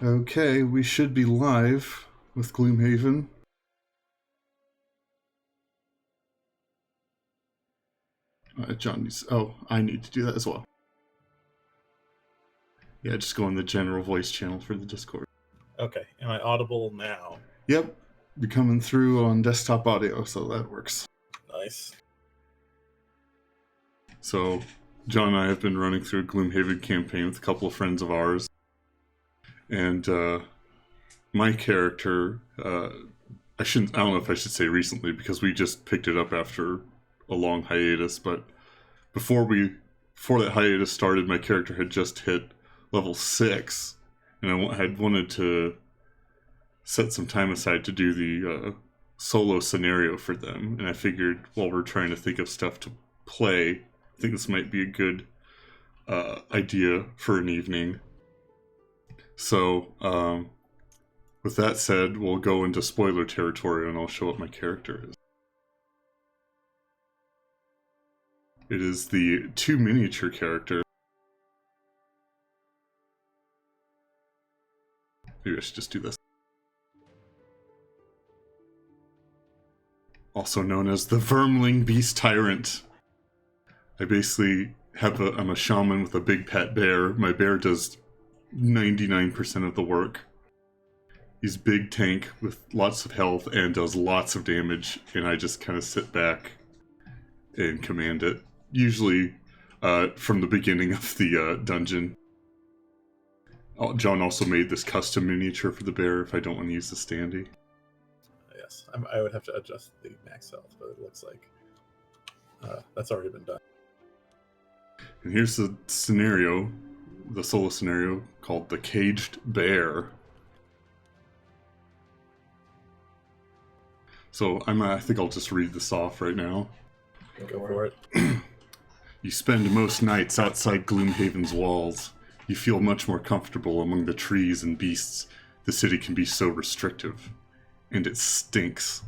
Okay, we should be live with Gloomhaven. John needs... Oh, I need to do that as well. Yeah, just go on the general voice channel for the Discord. Okay, am I audible now? Yep, you're coming through on desktop audio, so that works. Nice. So, John and I have been running through a Gloomhaven campaign with a couple of friends of ours. And, my character, I don't know if I should say recently, because we just picked it up after a long hiatus, but before that hiatus started, my character had just hit level 6, and I had wanted to set some time aside to do the solo scenario for them, and I figured while we're trying to think of stuff to play, I think this might be a good idea for an evening. So, with that said, we'll go into spoiler territory and I'll show what my character is. It is the 2 miniature character. Maybe I should just do this. Also known as the Vermling Beast Tyrant. I basically I'm a shaman with a big pet bear. My bear does 99% of the work. He's big tank with lots of health and does lots of damage, and I just kind of sit back and command it. Usually from the beginning of the dungeon. John also made this custom miniature for the bear if I don't want to use the standee. Yes, I would have to adjust the max health, but it looks like that's already been done. And here's the scenario, the solo scenario, called The Caged Bear. So I think I'll just read this off right now. Go for it. You spend most nights outside Gloomhaven's walls. You feel much more comfortable among the trees and beasts. The city can be so restrictive. And it stinks.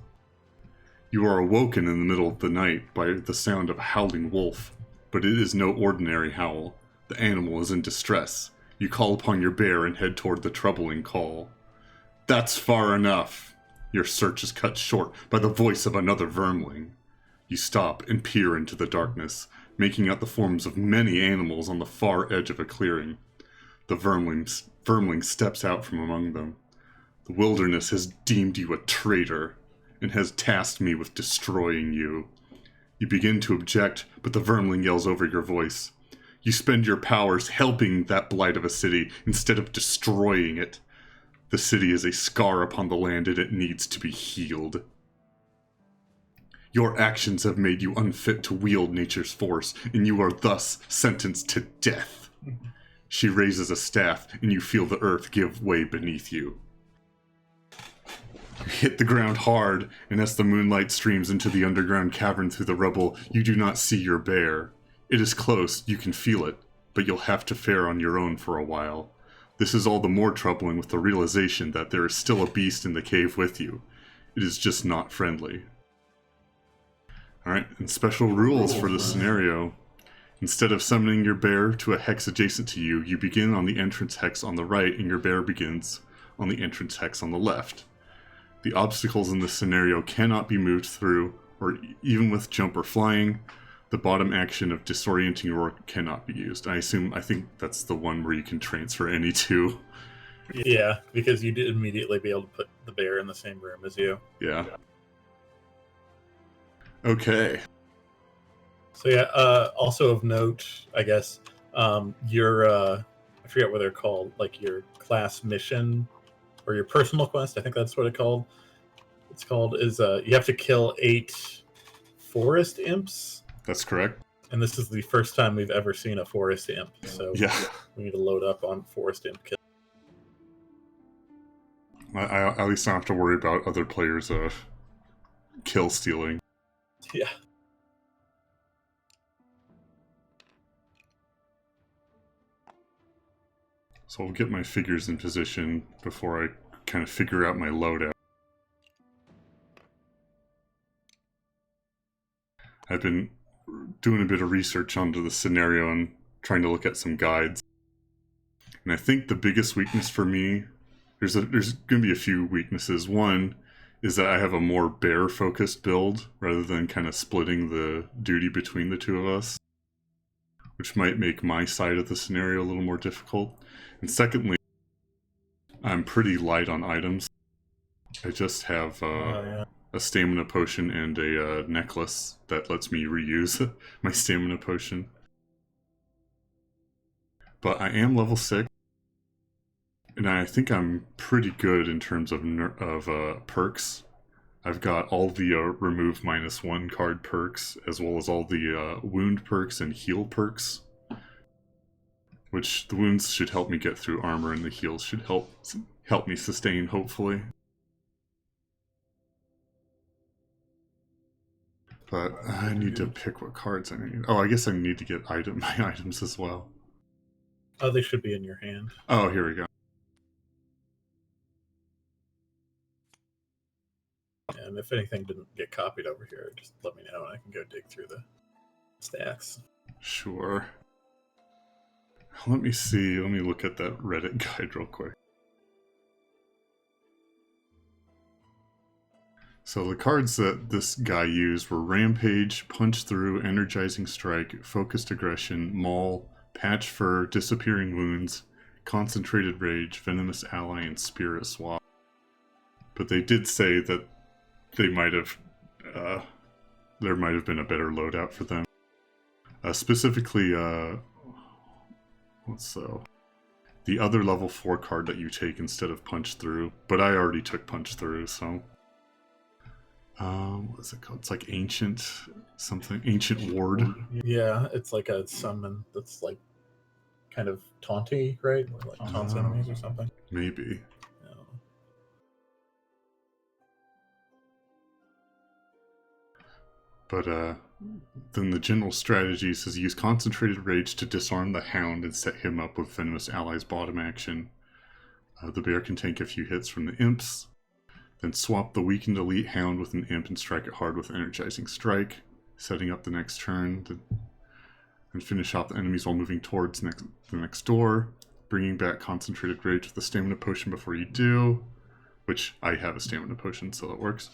You are awoken in the middle of the night by the sound of a howling wolf. But it is no ordinary howl. The animal is in distress. You call upon your bear and head toward the troubling call. That's far enough. Your search is cut short by the voice of another vermling. You stop and peer into the darkness, making out the forms of many animals on the far edge of a clearing. The vermling steps out from among them. The wilderness has deemed you a traitor, and has tasked me with destroying you. You begin to object, but the vermling yells over your voice. You spend your powers helping that blight of a city instead of destroying it. The city is a scar upon the land and it needs to be healed. Your actions have made you unfit to wield nature's force, and you are thus sentenced to death. She raises a staff, and you feel the earth give way beneath you. You hit the ground hard, and as the moonlight streams into the underground cavern through the rubble, you do not see your bear. It is close, you can feel it, but you'll have to fare on your own for a while. This is all the more troubling with the realization that there is still a beast in the cave with you. It is just not friendly. Alright, and special rules for this scenario. Instead of summoning your bear to a hex adjacent to you, you begin on the entrance hex on the right, and your bear begins on the entrance hex on the left. The obstacles in this scenario cannot be moved through, or even with jump or flying. The bottom action of disorienting your orc cannot be used. I think that's the one where you can transfer any two. Yeah, because you did immediately be able to put the bear in the same room as you. Yeah. Okay. So yeah, also of note, I guess, your, I forget what they're called, like your class mission, or your personal quest, I think that's what it's called, is you have to kill 8 forest imps. That's correct. And this is the first time we've ever seen a forest imp, so yeah. We need to load up on forest imp kill. I at least don't have to worry about other players kill stealing. Yeah. So I'll get my figures in position before I kind of figure out my loadout. I've been doing a bit of research onto the scenario and trying to look at some guides. And I think the biggest weakness for me there's going to be a few weaknesses. One is that I have a more bear focused build rather than kind of splitting the duty between the two of us, which might make my side of the scenario a little more difficult. And secondly, I'm pretty light on items. I just have a stamina potion and a necklace that lets me reuse my stamina potion. But I am level 6, and I think I'm pretty good in terms of perks. I've got all the remove -1 card perks, as well as all the wound perks and heal perks. Which the wounds should help me get through armor, and the heals should help me sustain, hopefully. But I need to pick what cards I need. Oh, I guess I need to get my items as well. Oh, they should be in your hand. Oh, here we go. And if anything didn't get copied over here, just let me know and I can go dig through the stacks. Sure. Let me see. Let me look at that Reddit guide real quick. So the cards that this guy used were Rampage, Punch Through, Energizing Strike, Focused Aggression, Maul, Patch Fur, Disappearing Wounds, Concentrated Rage, Venomous Ally, and Spirit Swap. But they did say that they might have, there might have been a better loadout for them. Specifically, the other level 4 card that you take instead of Punch Through, but I already took Punch Through, so what is it called? It's like Ancient Ward. Yeah, it's like a summon that's like kind of taunty, right? Or like taunts enemies or something. Maybe. No. But then the general strategy says use Concentrated Rage to disarm the Hound and set him up with Venomous Ally's bottom action. The bear can tank a few hits from the imps. Then swap the weakened elite Hound with an imp and strike it hard with Energizing Strike, setting up the next turn. And finish off the enemies while moving towards the next door, bringing back Concentrated Rage with a stamina potion before you do, which I have a stamina potion, so that works.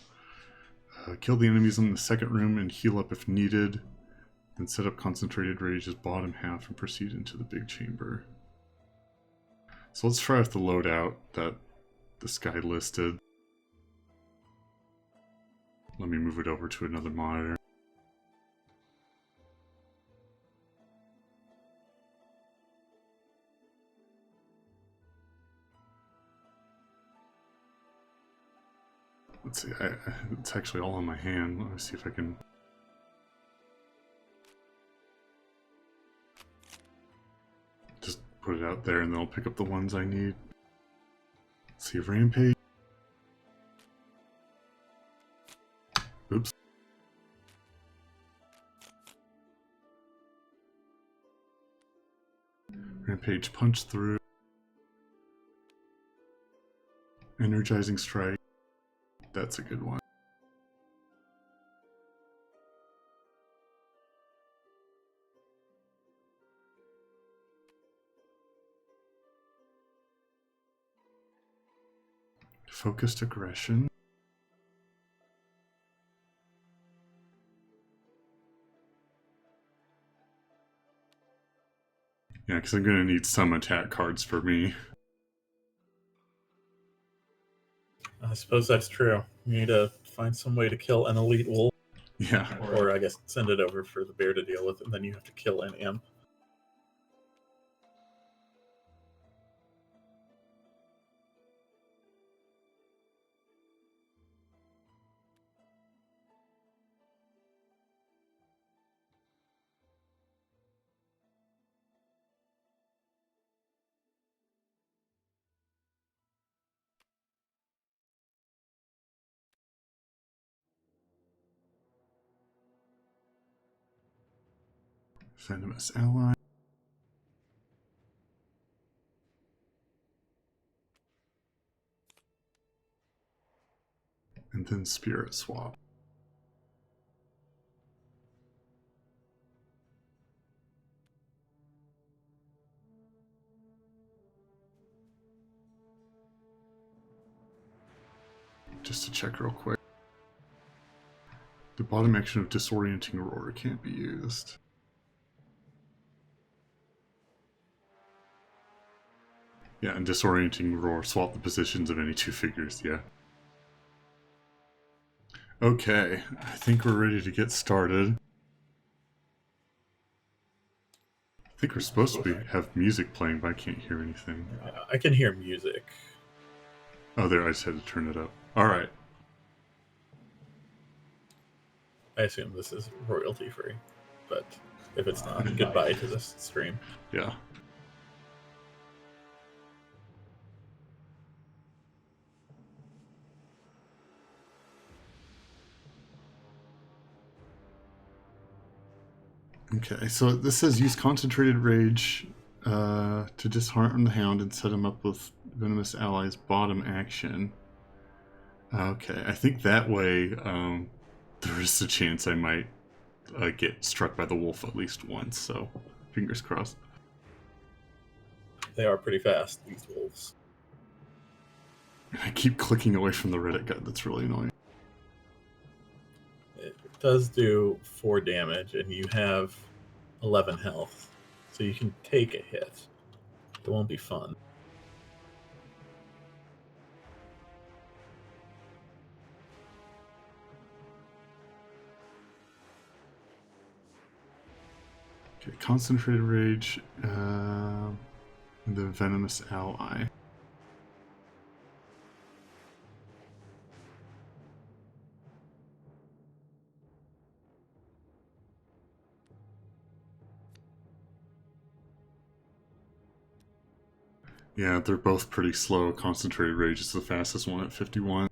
Kill the enemies in the second room and heal up if needed. Then set up Concentrated Rage's bottom half and proceed into the big chamber. So let's try with the loadout that this guy listed. Let me move it over to another monitor. Let's see, it's actually all on my hand. Let me see if I can... just put it out there and then I'll pick up the ones I need. Let's see, Rampage. Oops. Rampage, Punch Through. Energizing Strike. That's a good one. Focused Aggression. Yeah, because I'm going to need some attack cards for me. I suppose that's true. You need to find some way to kill an elite wolf. Yeah. Or I guess send it over for the bear to deal with, and then you have to kill an imp. Venomous Ally. And then Spirit Swap. just to check real quick. The bottom action of disorienting roar can't be used. Yeah, and disorienting roar, swap the positions of any two figures, yeah. Okay, I think we're ready to get started. I think we're supposed to have music playing, but I can't hear anything. I can hear music. Oh, there, I just had to turn it up. Alright. I assume this is royalty free, but if it's not, goodbye to this stream. Yeah. Okay, so this says use concentrated rage to dishearten the hound and set him up with venomous allies bottom action. Okay, I think that way there is a chance I might get struck by the wolf at least once, so fingers crossed. They are pretty fast, these wolves. I keep clicking away from the Reddit guide, that's really annoying. It does do 4 damage, and you have 11 health, so you can take a hit. It won't be fun. Okay, concentrated rage, the venomous ally. Yeah, they're both pretty slow. Concentrated rage is the fastest one at 51.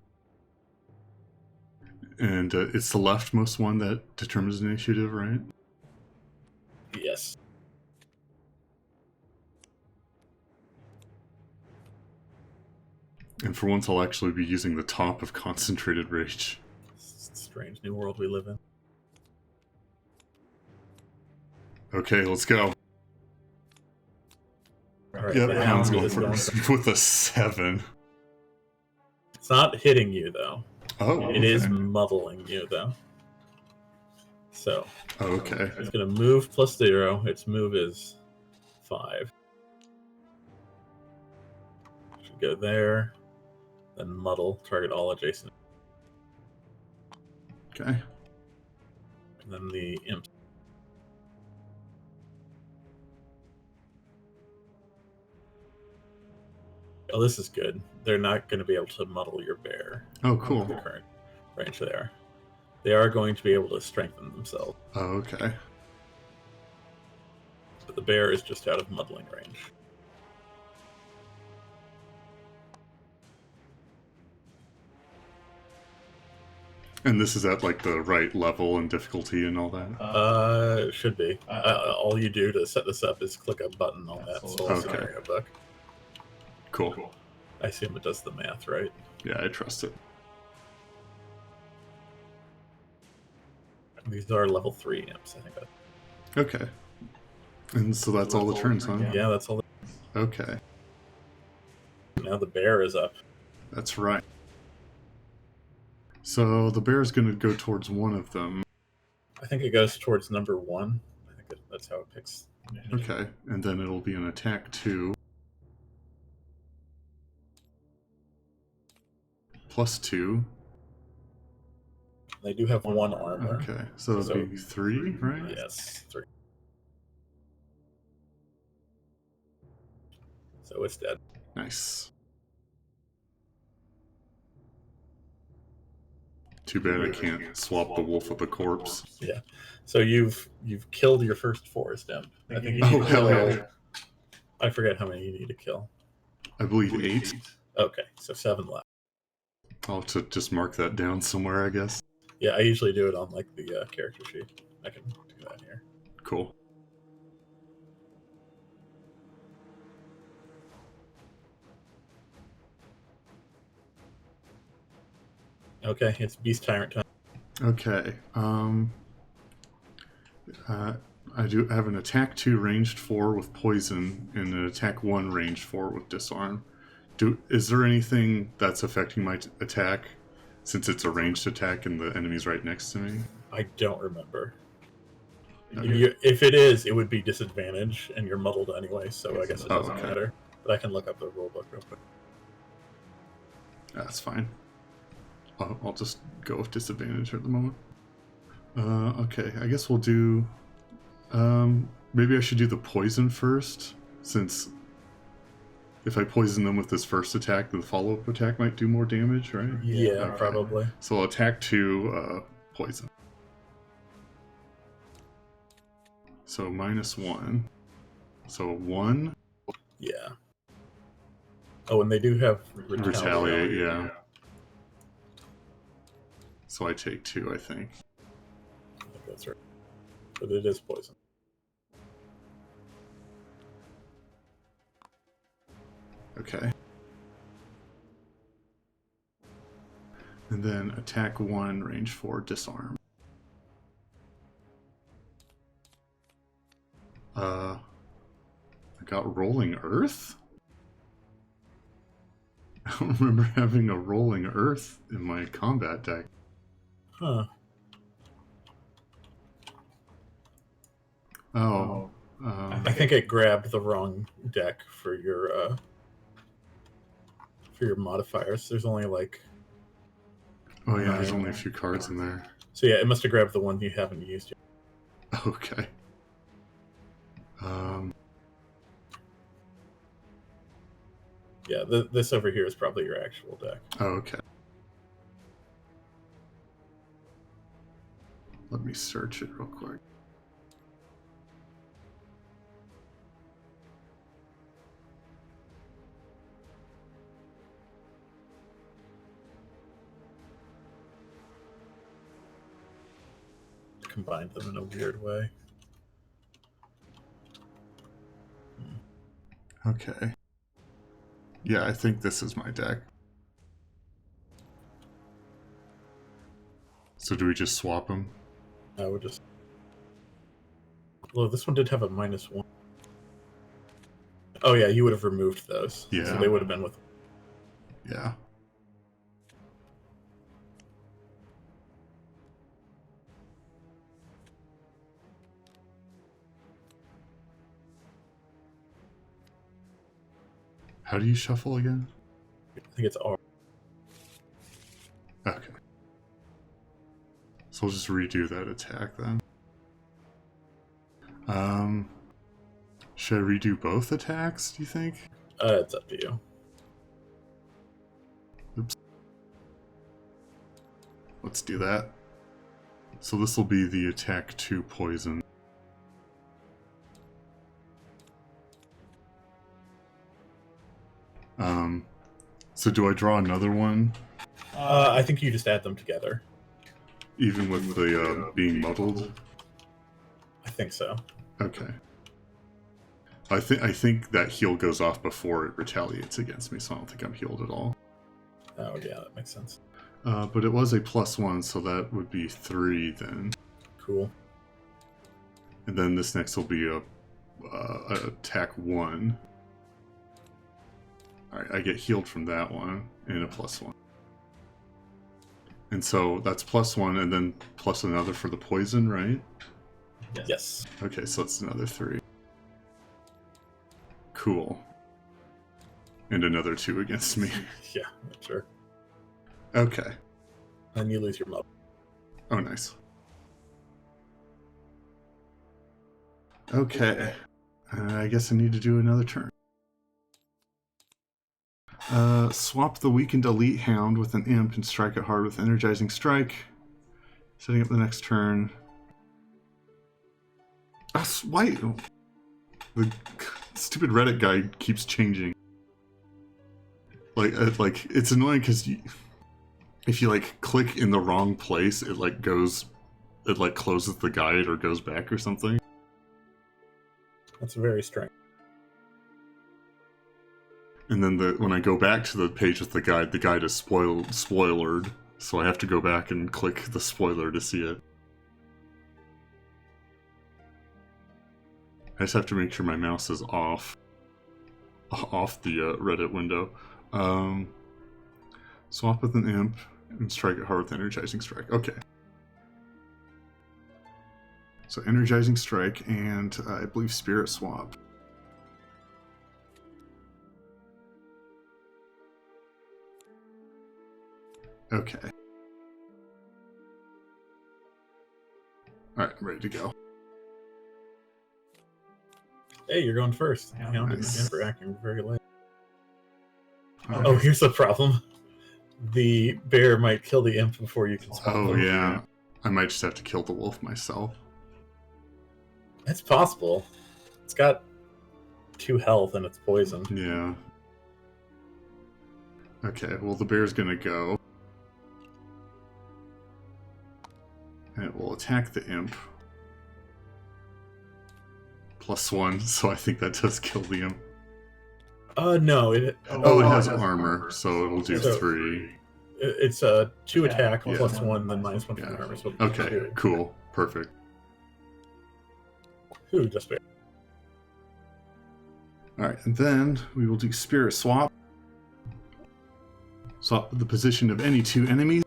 And it's the leftmost one that determines initiative, right? Yes. And for once, I'll actually be using the top of concentrated rage. It's a strange new world we live in. Okay, let's go. Right, Yep, the hound's hound going is first with a 7. It's not hitting you, though. Oh, It is muddling you, though. So, okay. it's going to move +0. Its move is 5. Should go there. Then muddle, target all adjacent. Okay. And then the imp. Oh, this is good. They're not going to be able to muddle your bear. Oh, cool. The current range they are. They are going to be able to strengthen themselves. Oh, okay. But the bear is just out of muddling range. And this is at like the right level and difficulty and all that? It should be. All you do to set this up is click a button on that soul Okay. scenario book. Cool. I assume it does the math, right? Yeah, I trust it. These are level 3 imps, I think. Okay. And so that's all the turns, huh? Yeah, that's all. Okay. Now the bear is up. That's right. So the bear is going to go towards one of them. I think it goes towards number 1. I think that's how it picks. Okay. And then it'll be an attack 2. +2. They do have 1 armor. Okay. So it'll be 3, right? Yes, 3. So it's dead. Nice. Too bad I can't swap the wolf with the corpse. Yeah. So you've killed your first forest imp. I think you Oh, need to hell kill. yeah. I forget how many you need to kill. I believe 8. Okay, so 7 left. I'll have to just mark that down somewhere, I guess. Yeah, I usually do it on like the character sheet. I can do that here. Cool. Okay, it's Beast Tyrant time. Okay. I do have an attack 2 ranged 4 with poison and an attack 1 ranged 4 with disarm. Is there anything that's affecting my attack since it's a ranged attack and the enemy's right next to me? I don't remember. Okay. If it is, it would be disadvantage, and you're muddled anyway, so I guess it doesn't okay. matter. But I can look up the rulebook real quick. That's fine. I'll just go with disadvantage at the moment. Okay, I guess we'll do... maybe I should do the poison first, since if I poison them with this first attack, the follow-up attack might do more damage, right? Yeah, Okay. probably. So I'll attack 2, poison. So -1. So 1. Yeah. Oh, and they do have Retaliate, yeah. So I take 2, I think. I think that's right. But it is poison. Okay. And then attack 1, range 4, disarm. I got rolling earth? I don't remember having a rolling earth in my combat deck. Huh. Oh. I think I grabbed the wrong deck for your modifiers. There's only like... Oh yeah, there's only a few cards in there. So yeah, it must have grabbed the one you haven't used yet. Okay. Yeah, this over here is probably your actual deck. Oh, okay. Let me search it real quick. Combined them in a weird way. Okay. Yeah, I think this is my deck. So do we just swap them? I would just... Well, this one did have a -1. Oh yeah, you would have removed those. Yeah. So they would have been with... Yeah. How do you shuffle again? I think it's R. Okay. So we'll just redo that attack then. Should I redo both attacks, do you think? It's up to you. Oops. Let's do that. So this will be the attack 2 poison. So do I draw another one? I think you just add them together. Even with the being muddled? I think so. Okay. I think that heal goes off before it retaliates against me, so I don't think I'm healed at all. Oh yeah, that makes sense. But it was a +1, so that would be 3 then. Cool. And then this next will be a attack 1. Alright, I get healed from that one, and a +1. And so that's +1, and then plus another for the poison, right? Yes. Okay, so it's another 3. Cool. And another 2 against me. Yeah, sure. Okay. And you lose your mob. Oh, nice. Okay. I guess I need to do another turn. Swap the weakened Elite Hound with an Imp and strike it hard with Energizing Strike. Setting up the next turn. Why? The stupid Reddit guide keeps changing. Like it's annoying because if you like click in the wrong place, it like closes the guide or goes back or something. That's very strange. And then when I go back to the page with the guide is spoilered, so I have to go back and click the spoiler to see it. I just have to make sure my mouse is off the Reddit window. Swap with an Imp, And strike it hard with energizing strike. Okay. So energizing strike and I believe spirit swap. Okay. Alright, I'm ready to go. Hey, you're going first. Yeah, Hounding nice. again for acting very late. Alright. Oh, here's the problem. The bear might kill the imp before you can swap Oh them. yeah. I might just have to kill the wolf myself. It's possible. It's got 2 health and it's poison. Yeah. Okay, well the bear's gonna go. And it will attack the imp. +1, so I think that does kill the imp. No. Oh, it has armor, so it'll do So- 3. It's a 2 attack Yeah. +1, then -1 from Yeah. armor. So Okay, 2. cool. Perfect. Ooh, just bear. Alright, and then we will do spirit swap. Swap the position of any 2 enemies.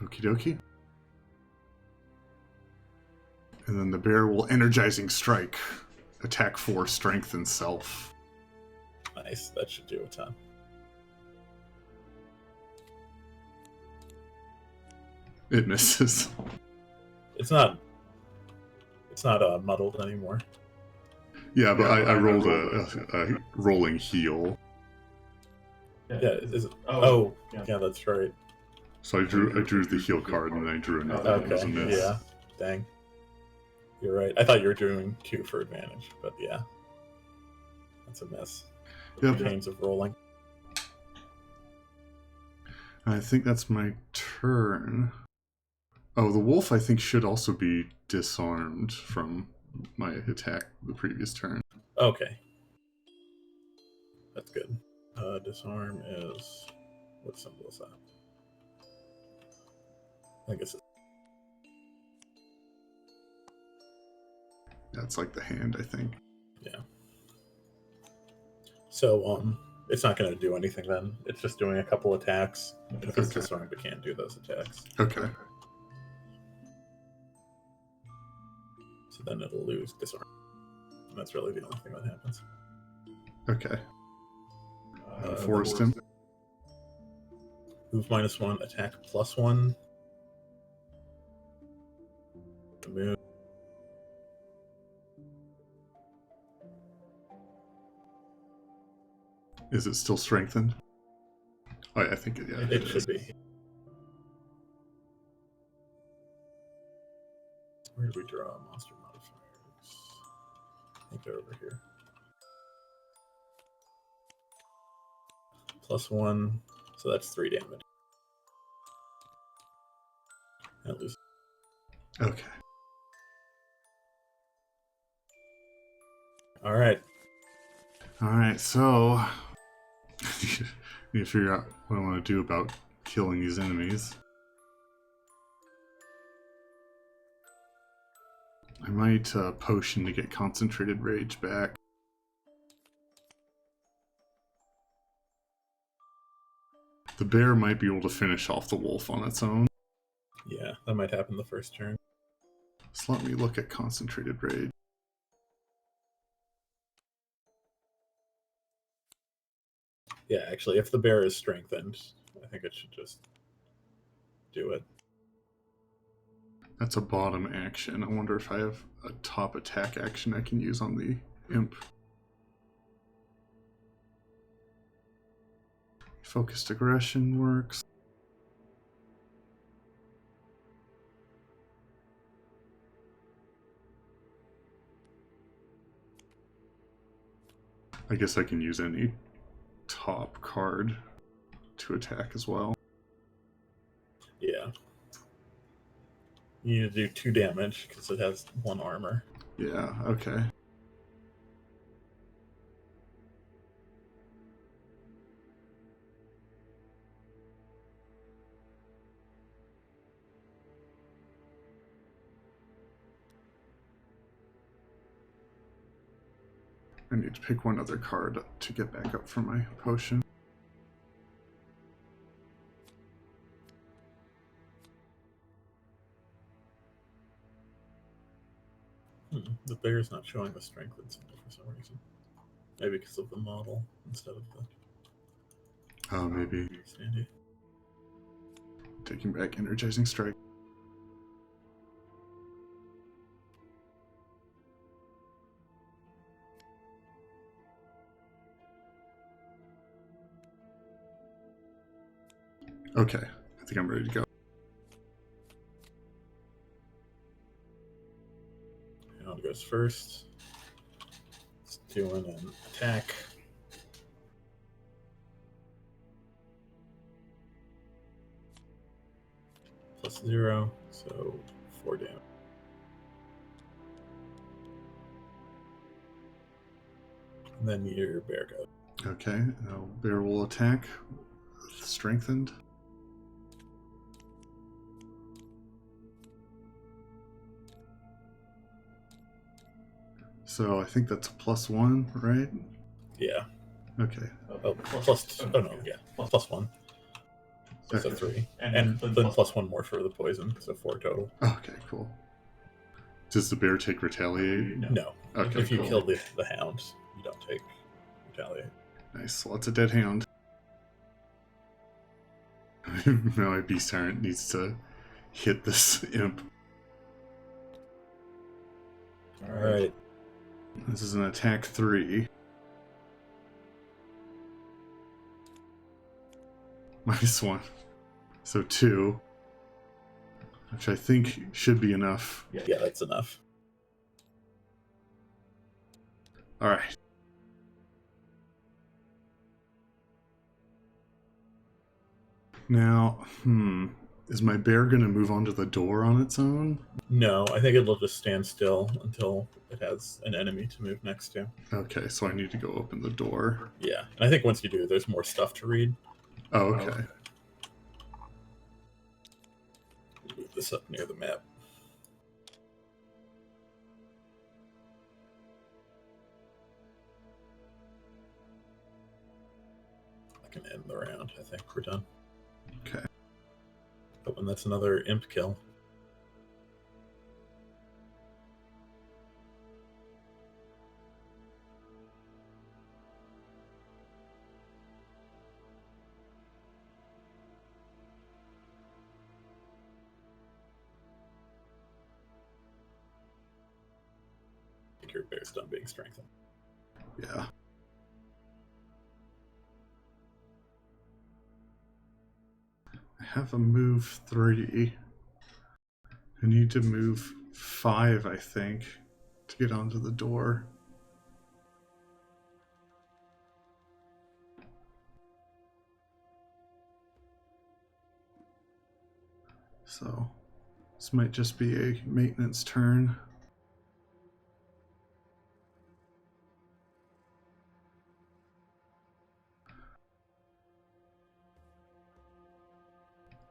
Okie dokie. And then the bear will energizing strike. Attack 4, strength, and self. Nice. That should do a ton. It misses. It's not muddled anymore. Yeah, but I rolled a rolling heal. Yeah. Is it, oh, yeah, that's right. So I drew the heal card and then I drew another. It was a Okay. miss. Yeah. Dang. You're right. I thought you were doing 2 for advantage, but yeah. That's a miss. Yep. The pains of rolling. I think that's my turn. Oh, the wolf I think should also be disarmed from my attack the previous turn. Okay. That's good. Disarm is... What symbol is that? I guess it's... That's like the hand, I think. Yeah. So, it's not going to do anything then. It's just doing a couple attacks. If it's Okay. disarmed, it can't do those attacks. Okay. So then it'll lose disarm. And that's really the only thing that happens. Okay. Uh, Forest him. Move -1, attack +1. Move. Is it still strengthened? Oh, yeah, I think yeah, It should be. Where do we draw monster modifiers? I think they're over here. +1, so that's 3 damage. At least. Okay. All right. Alright, so need to figure out what I want to do about killing these enemies. I might potion to get concentrated rage back. The bear might be able to finish off the wolf on its own. Yeah, that might happen the first turn. So let me look at concentrated rage. Yeah, actually, if the bear is strengthened, I think it should just do it. That's a bottom action. I wonder if I have a top attack action I can use on the imp. Focused aggression works. I guess I can use any top card to attack as well. Yeah. You need to do 2 damage because it has 1 armor. Yeah, okay. I need to pick one other card to get back up for my potion. The bear's not showing the strengthened symbol for some reason. Maybe because of the model instead of the Oh, maybe. standee. Taking back Energizing Strike. Okay, I think I'm ready to go. Hound goes first. It's doing an attack. +0, so 4 damage. And then your bear goes. Okay, now bear will attack. Strengthened. So I think that's a +1, right? Yeah. Okay. Oh, +1. So Okay. 3. And then +1 more for the poison, so 4 total. Okay, cool. Does the bear take retaliate? No. Okay, If you cool. kill the hound, you don't take retaliate. Nice. Lots of dead hound. Now my beast tyrant needs to hit this imp. Alright. This is an attack 3. -1. So 2. Which I think should be enough. Yeah, that's enough. Alright. Now, is my bear going to move onto the door on its own? No, I think it'll just stand still until it has an enemy to move next to. Okay, so I need to go open the door. Yeah, and I think once you do, there's more stuff to read. Oh, okay. Move this up near the map. I can end the round. I think we're done. Okay. Oh, and that's another imp kill. I think your bear's done being strengthened. Yeah. I have a move 3. I need to move 5, I think, to get onto the door. So, this might just be a maintenance turn.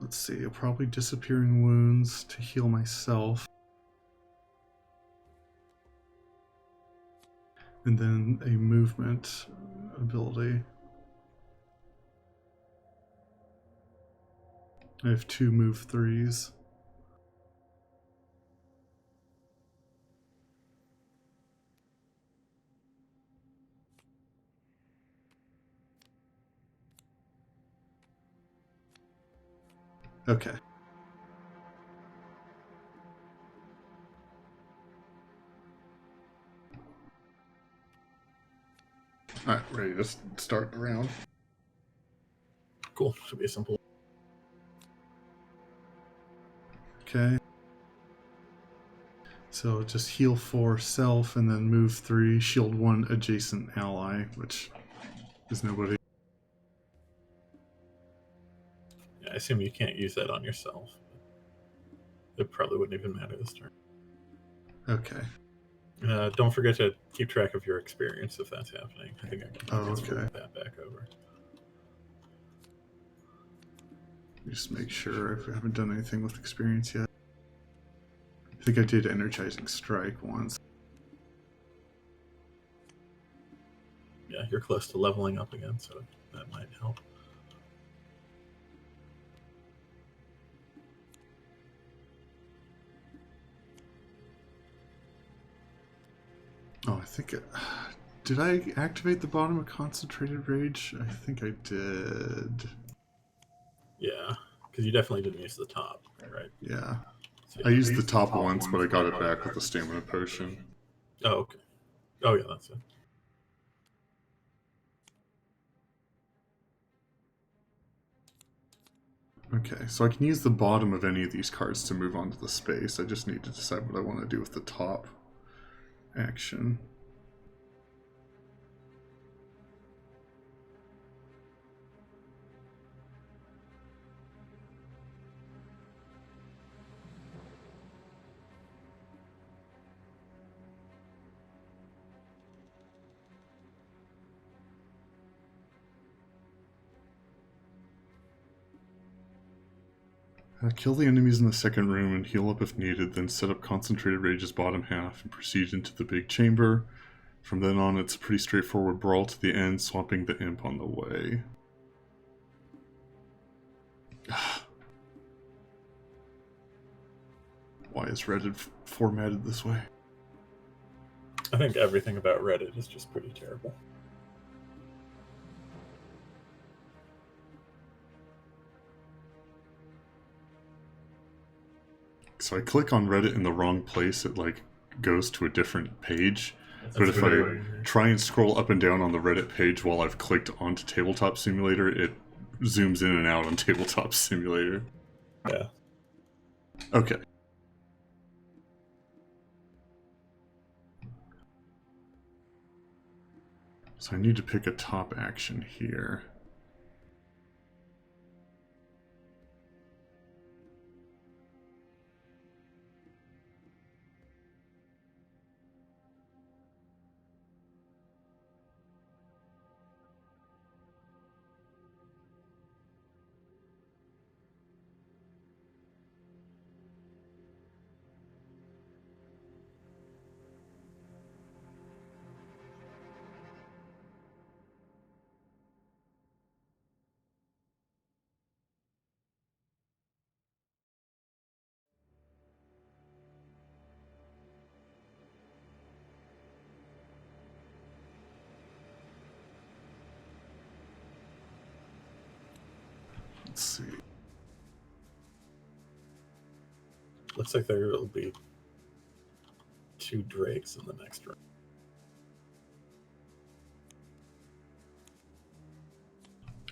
Let's see, I'll probably Disappearing Wounds to heal myself. And then a movement ability. I have 2 move 3s. Okay. Alright, ready to start the round. Cool. Should be a simple. Okay. So just heal 4 self and then move 3, shield 1 adjacent ally, which is nobody. Yeah, I assume you can't use that on yourself. It probably wouldn't even matter this turn. Okay. Don't forget to keep track of your experience if that's happening. I think I can transfer okay. that back over. Just make sure I haven't done anything with experience yet. I think I did Energizing Strike once. you're close to leveling up again, so that might help. Oh, I think did I activate the bottom of Concentrated Rage? I think I did. Yeah, because you definitely didn't use the top, right? Yeah. So, I used the top once, but I got it back with the stamina potion. Oh, okay. Oh, yeah, that's it. Okay, so I can use the bottom of any of these cards to move onto the space. I just need to decide what I want to do with the top action. Kill the enemies in the second room and heal up if needed, then set up Concentrated Rage's bottom half and proceed into the big chamber. From then on, it's a pretty straightforward brawl to the end, swapping the imp on the way. Why is Reddit formatted this way? I think everything about Reddit is just pretty terrible. So I click on Reddit in the wrong place, it like goes to a different page. But That's if I really try and scroll up and down on the Reddit page while I've clicked onto Tabletop Simulator, it zooms in and out on Tabletop Simulator. Yeah. Okay. So I need to pick a top action here. Let's see. Looks like there will be 2 drakes in the next round.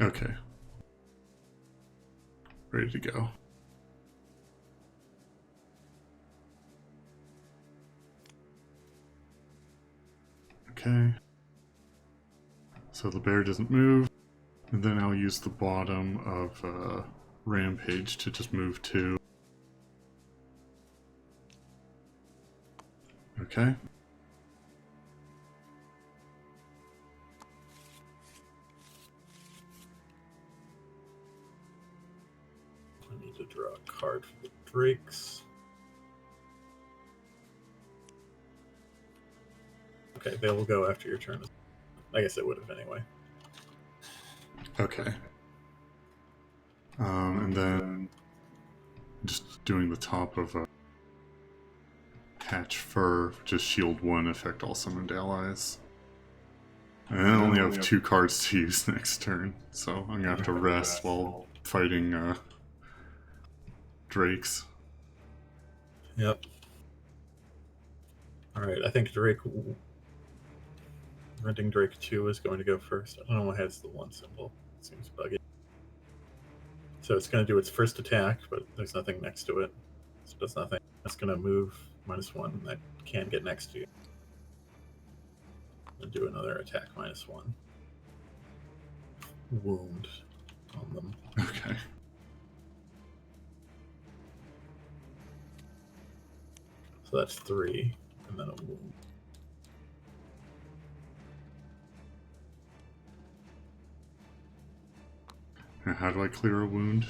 Okay. Ready to go. Okay. So the bear doesn't move. And then I'll use the bottom of Rampage to just move 2. Okay. I need to draw a card for the drakes. Okay, they will go after your turn. I guess they would have anyway. Okay. And then just doing the top of a Hatch Fur, just shield 1, affect all summoned allies. And I only have 2 cards to use next turn, so I'm gonna have to rest while fighting drakes. Yep. Alright, I think Renting Drake 2 is going to go first. I don't know why it has the 1 symbol. It seems buggy. So it's going to do its first attack, but there's nothing next to it. So it does nothing. It's going to move -1. That can get next to you. And do another attack -1. Wound on them. Okay. So that's 3, and then a wound. Now how do I clear a wound?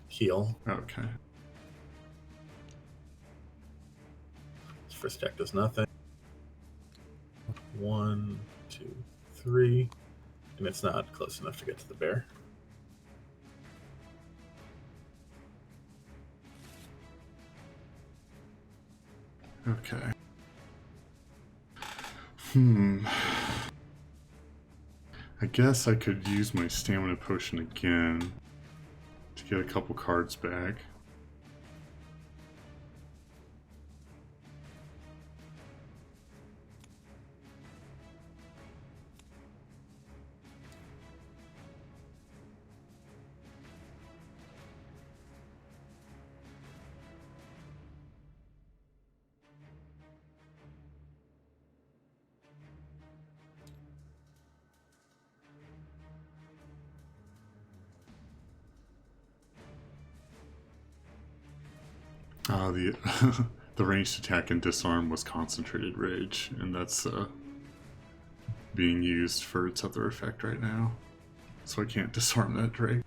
Heal. Okay. First attack does nothing. 1, 2, 3. and it's not close enough to get to the bear. Okay. I guess I could use my stamina potion again to get a couple cards back. The the ranged attack and disarm was concentrated rage, and that's being used for its other effect right now, so I can't disarm that drake.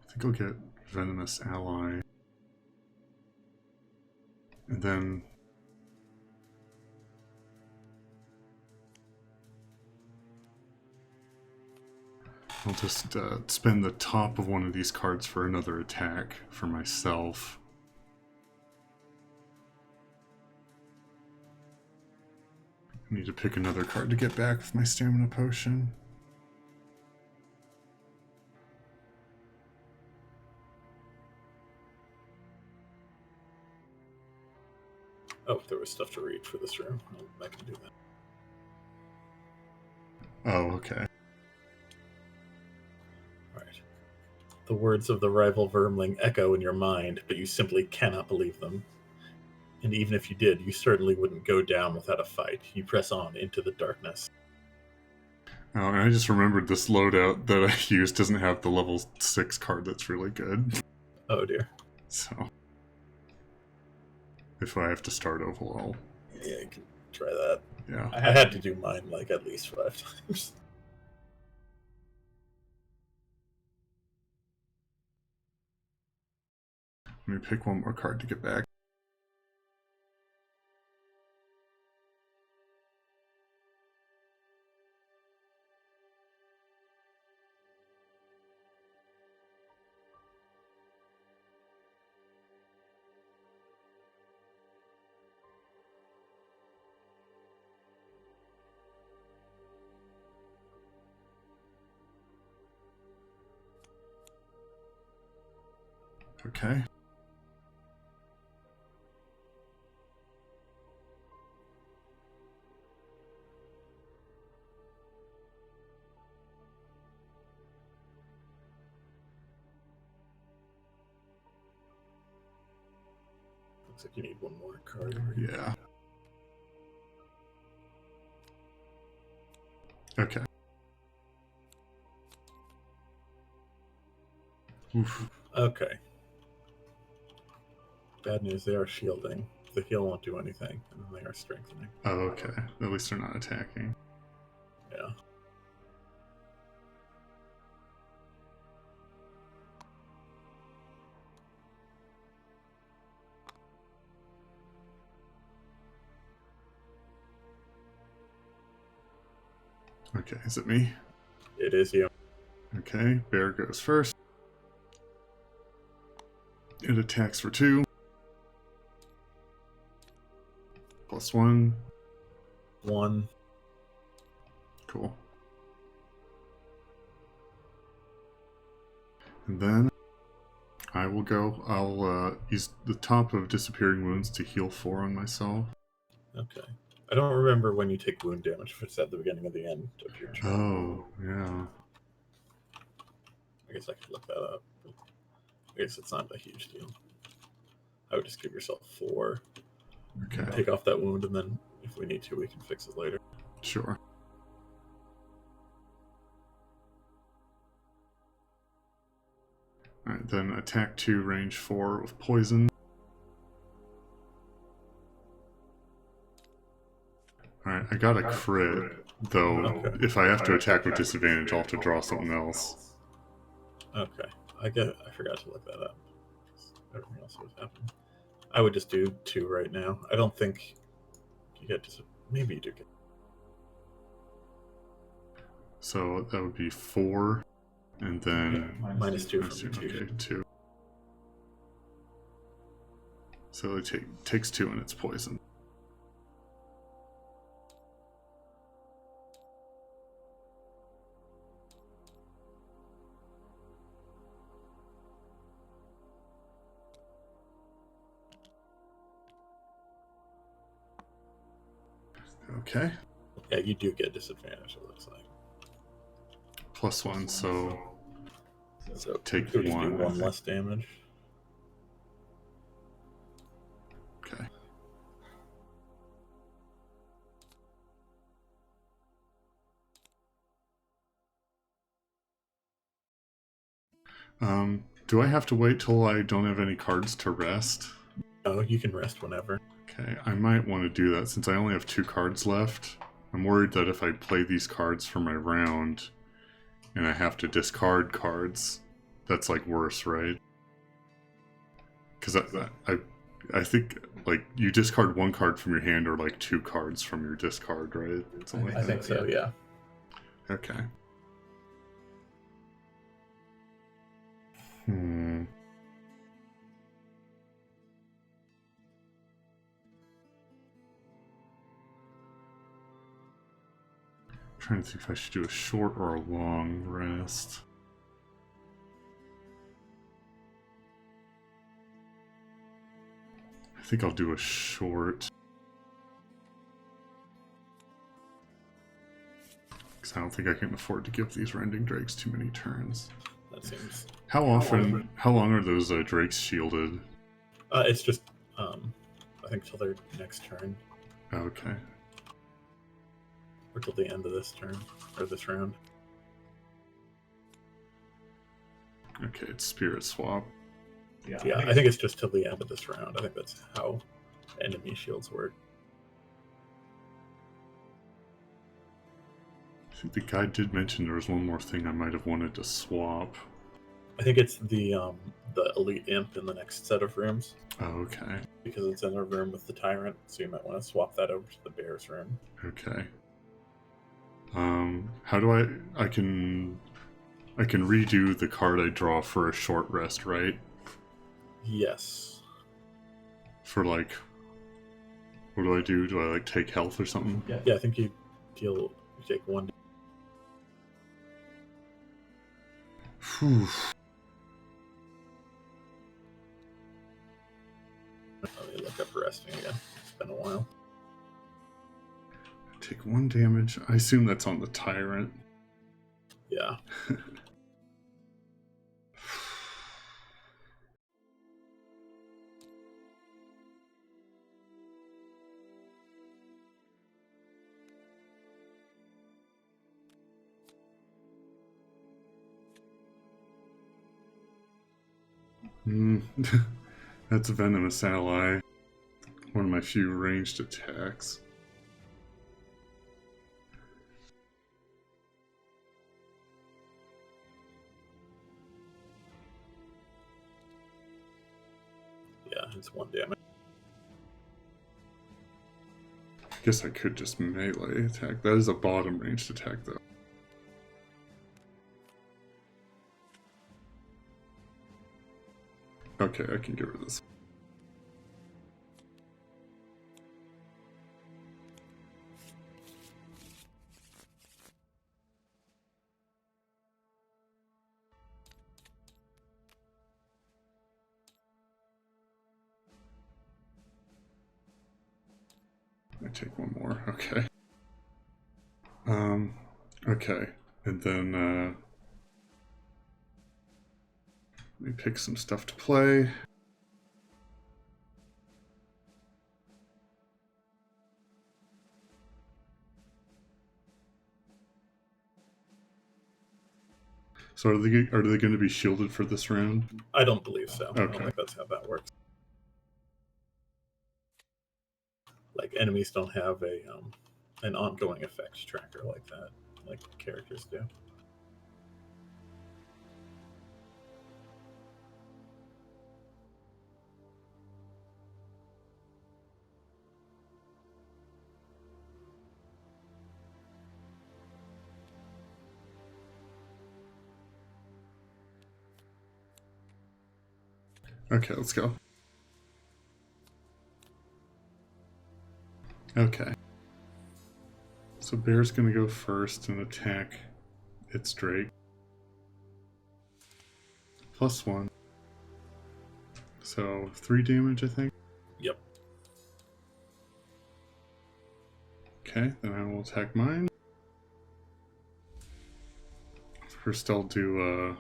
I think I'll get Venomous Ally. And then I'll just spend the top of one of these cards for another attack for myself. I need to pick another card to get back with my stamina potion. Oh, there was stuff to read for this room. I can do that. Oh, okay. Alright. The words of the rival vermling echo in your mind, but you simply cannot believe them. And even if you did, you certainly wouldn't go down without a fight. You press on into the darkness. Oh, and I just remembered this loadout that I used doesn't have the level 6 card that's really good. Oh dear. So, if I have to start overall. Yeah, you can try that. Yeah. I had to do mine like at least 5 times. Let me pick one more card to get back. Okay. Looks like you need one more card. Yeah. Okay. Oof. Okay. Bad news, they are shielding. The heal won't do anything, and then they are strengthening. Oh, okay. At least they're not attacking. Yeah. Okay, is it me? It is you. Okay, bear goes first. It attacks for 2. +1. 1. Cool. And then I will go. I'll use the top of Disappearing Wounds to heal 4 on myself. Okay. I don't remember when you take wound damage, if it's at the beginning or the end of your turn. Oh, yeah. I guess I could look that up. I guess it's not a huge deal. I would just give yourself 4. Okay. Take off that wound, and then if we need to, we can fix it later. Sure. Alright, then attack 2, range 4 with poison. Alright, I got a crit, though Okay. if I have to attack with disadvantage, I'll have to draw something else. Okay. I forgot to look that up. Everything else was happening. I would just do 2 right now. I don't think you get maybe you do get. So that would be 4, and then -2 from okay, 2. 2. So it takes 2 and it's poison. Okay. Yeah, you do get disadvantage, it looks like. +1, so take it would just 1. be 1 less damage. Okay. Do I have to wait till I don't have any cards to rest? Oh, you can rest whenever. Okay, I might want to do that since I only have 2 cards left. I'm worried that if I play these cards for my round and I have to discard cards, that's like worse, right? Because I think like you discard 1 card from your hand or like 2 cards from your discard, right? Something like I think so, yeah. Okay. Trying to think if I should do a short or a long rest. I think I'll do a short. Because I don't think I can afford to give these Rending Drakes too many turns. That seems. How long are those Drakes shielded? It's just, I think till their next turn. Okay. Or till the end of this turn, or this round. Okay, it's Spirit Swap. Yeah, I think it's just till the end of this round. I think that's how enemy shields work. I think the guy did mention there was one more thing I might have wanted to swap. I think it's the Elite Imp in the next set of rooms. Oh, okay. Because it's in a room with the Tyrant, so you might want to swap that over to the Bear's room. Okay. How do I can redo the card I draw for a short rest, right? Yes. For like, what do I do? Do I like take health or something? Yeah, I think you take 1. Whew. Let me look up resting again. It's been a while. Take 1 damage. I assume that's on the Tyrant. Yeah. That's a Venomous Ally. One of my few ranged attacks. Yeah, it's 1 damage. I guess I could just melee attack. That is a bottom ranged attack, though. Okay, I can get rid of this. I take 1 more. Okay. Okay, and then Let me pick some stuff to play. So are they going to be shielded for this round? I don't believe so. I don't Okay. think that's how that works. Like enemies don't have an ongoing effect tracker like that, like characters do. Okay, let's go. Okay. So Bear's gonna go first and attack its Drake. +1. So 3 damage, I think. Yep. Okay, then I will attack mine. First I'll do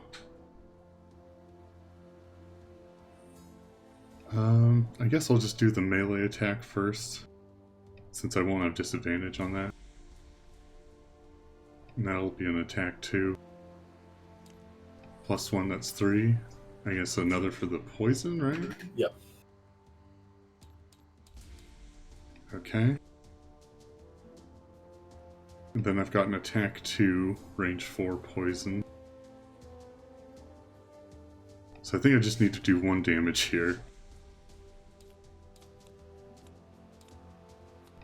I guess I'll just do the melee attack first, since I won't have disadvantage on that. And that'll be an attack 2. +1, that's 3. I guess another for the poison, right? Yep. Okay. And then I've got an attack 2, range 4 poison. So I think I just need to do 1 damage here.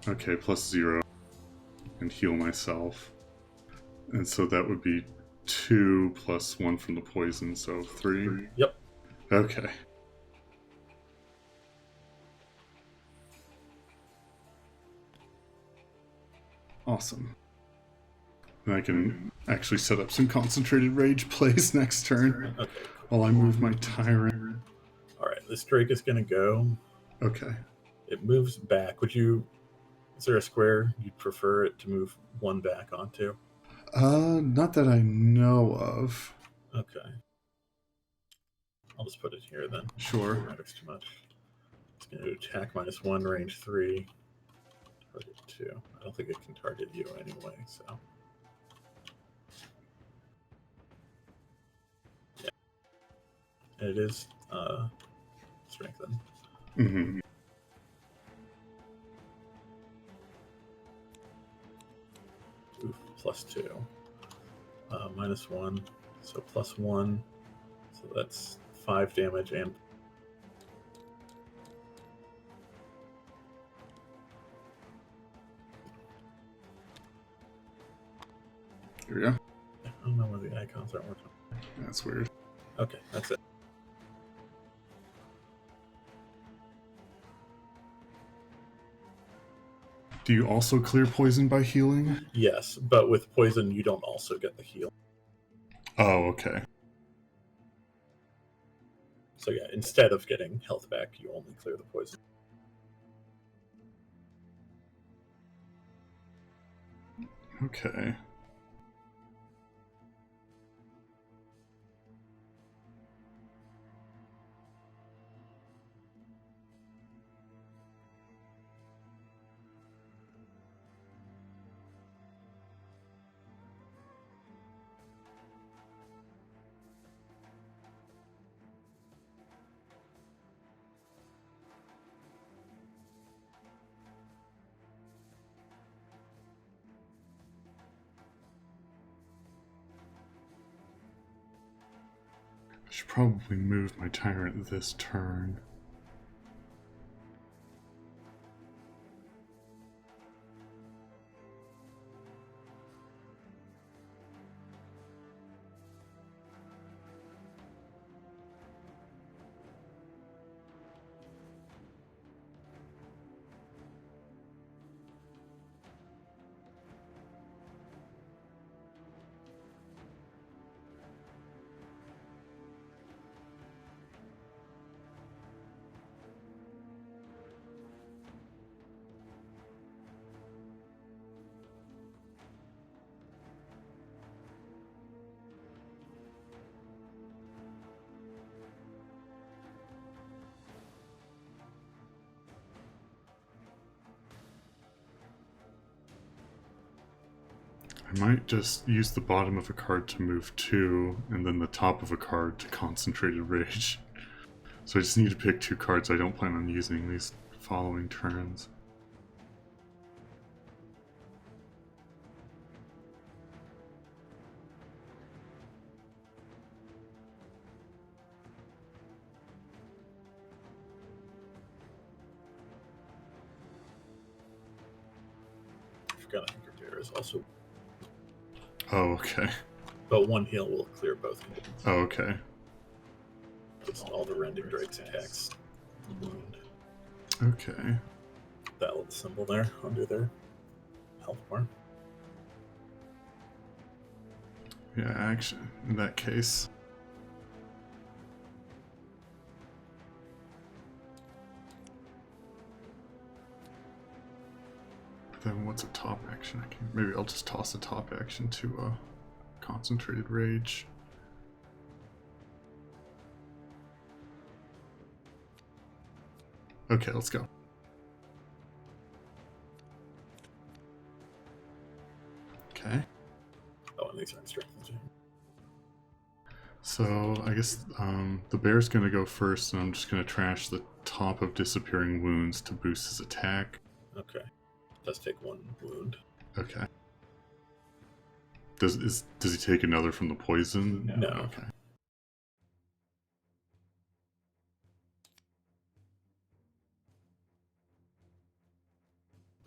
Okay, +0. And heal myself. And so that would be 2 + 1 from the poison, so 3. Yep. Okay. Awesome. And I can actually set up some concentrated rage plays next turn. Okay. While I move my tyrant. All right. This Drake is gonna go. Okay. It moves back. Is there a square you'd prefer it to move 1 back onto? Not that I know of. Okay. I'll just put it here then. Sure. It matters too much. It's going to attack -1, range 3, target 2. I don't think it can target you anyway, so. Yeah. And it is strengthened. Mm-hmm. Oof, +2. -1, so +1. So that's 5 damage and. Here we go. I don't know why the icons aren't working. That's weird. Okay, that's it. Do you also clear poison by healing? Yes, but with poison, you don't also get the heal. Oh, okay. So yeah, instead of getting health back, you only clear the poison. Okay. I should probably move my tyrant this turn. I might just use the bottom of a card to move 2, and then the top of a card to Concentrated Rage. So I just need to pick 2 cards I don't plan on using these following turns. I forgot, I think your bear is also. Oh, okay. But 1 heal will clear both. Oh, okay. Just all the Rending Drake's attacks. Wound. Okay. That little symbol there under their health bar. Yeah, actually, in that case. Then what's a top action? Maybe I'll just toss a top action to Concentrated Rage. Okay, let's go. Okay. Oh, and these aren't strengthens. So I guess the bear's going to go first, and I'm just going to trash the top of Disappearing Wounds to boost his attack. Okay. Does take 1 wound. Okay. Does he take another from the poison? No. Okay.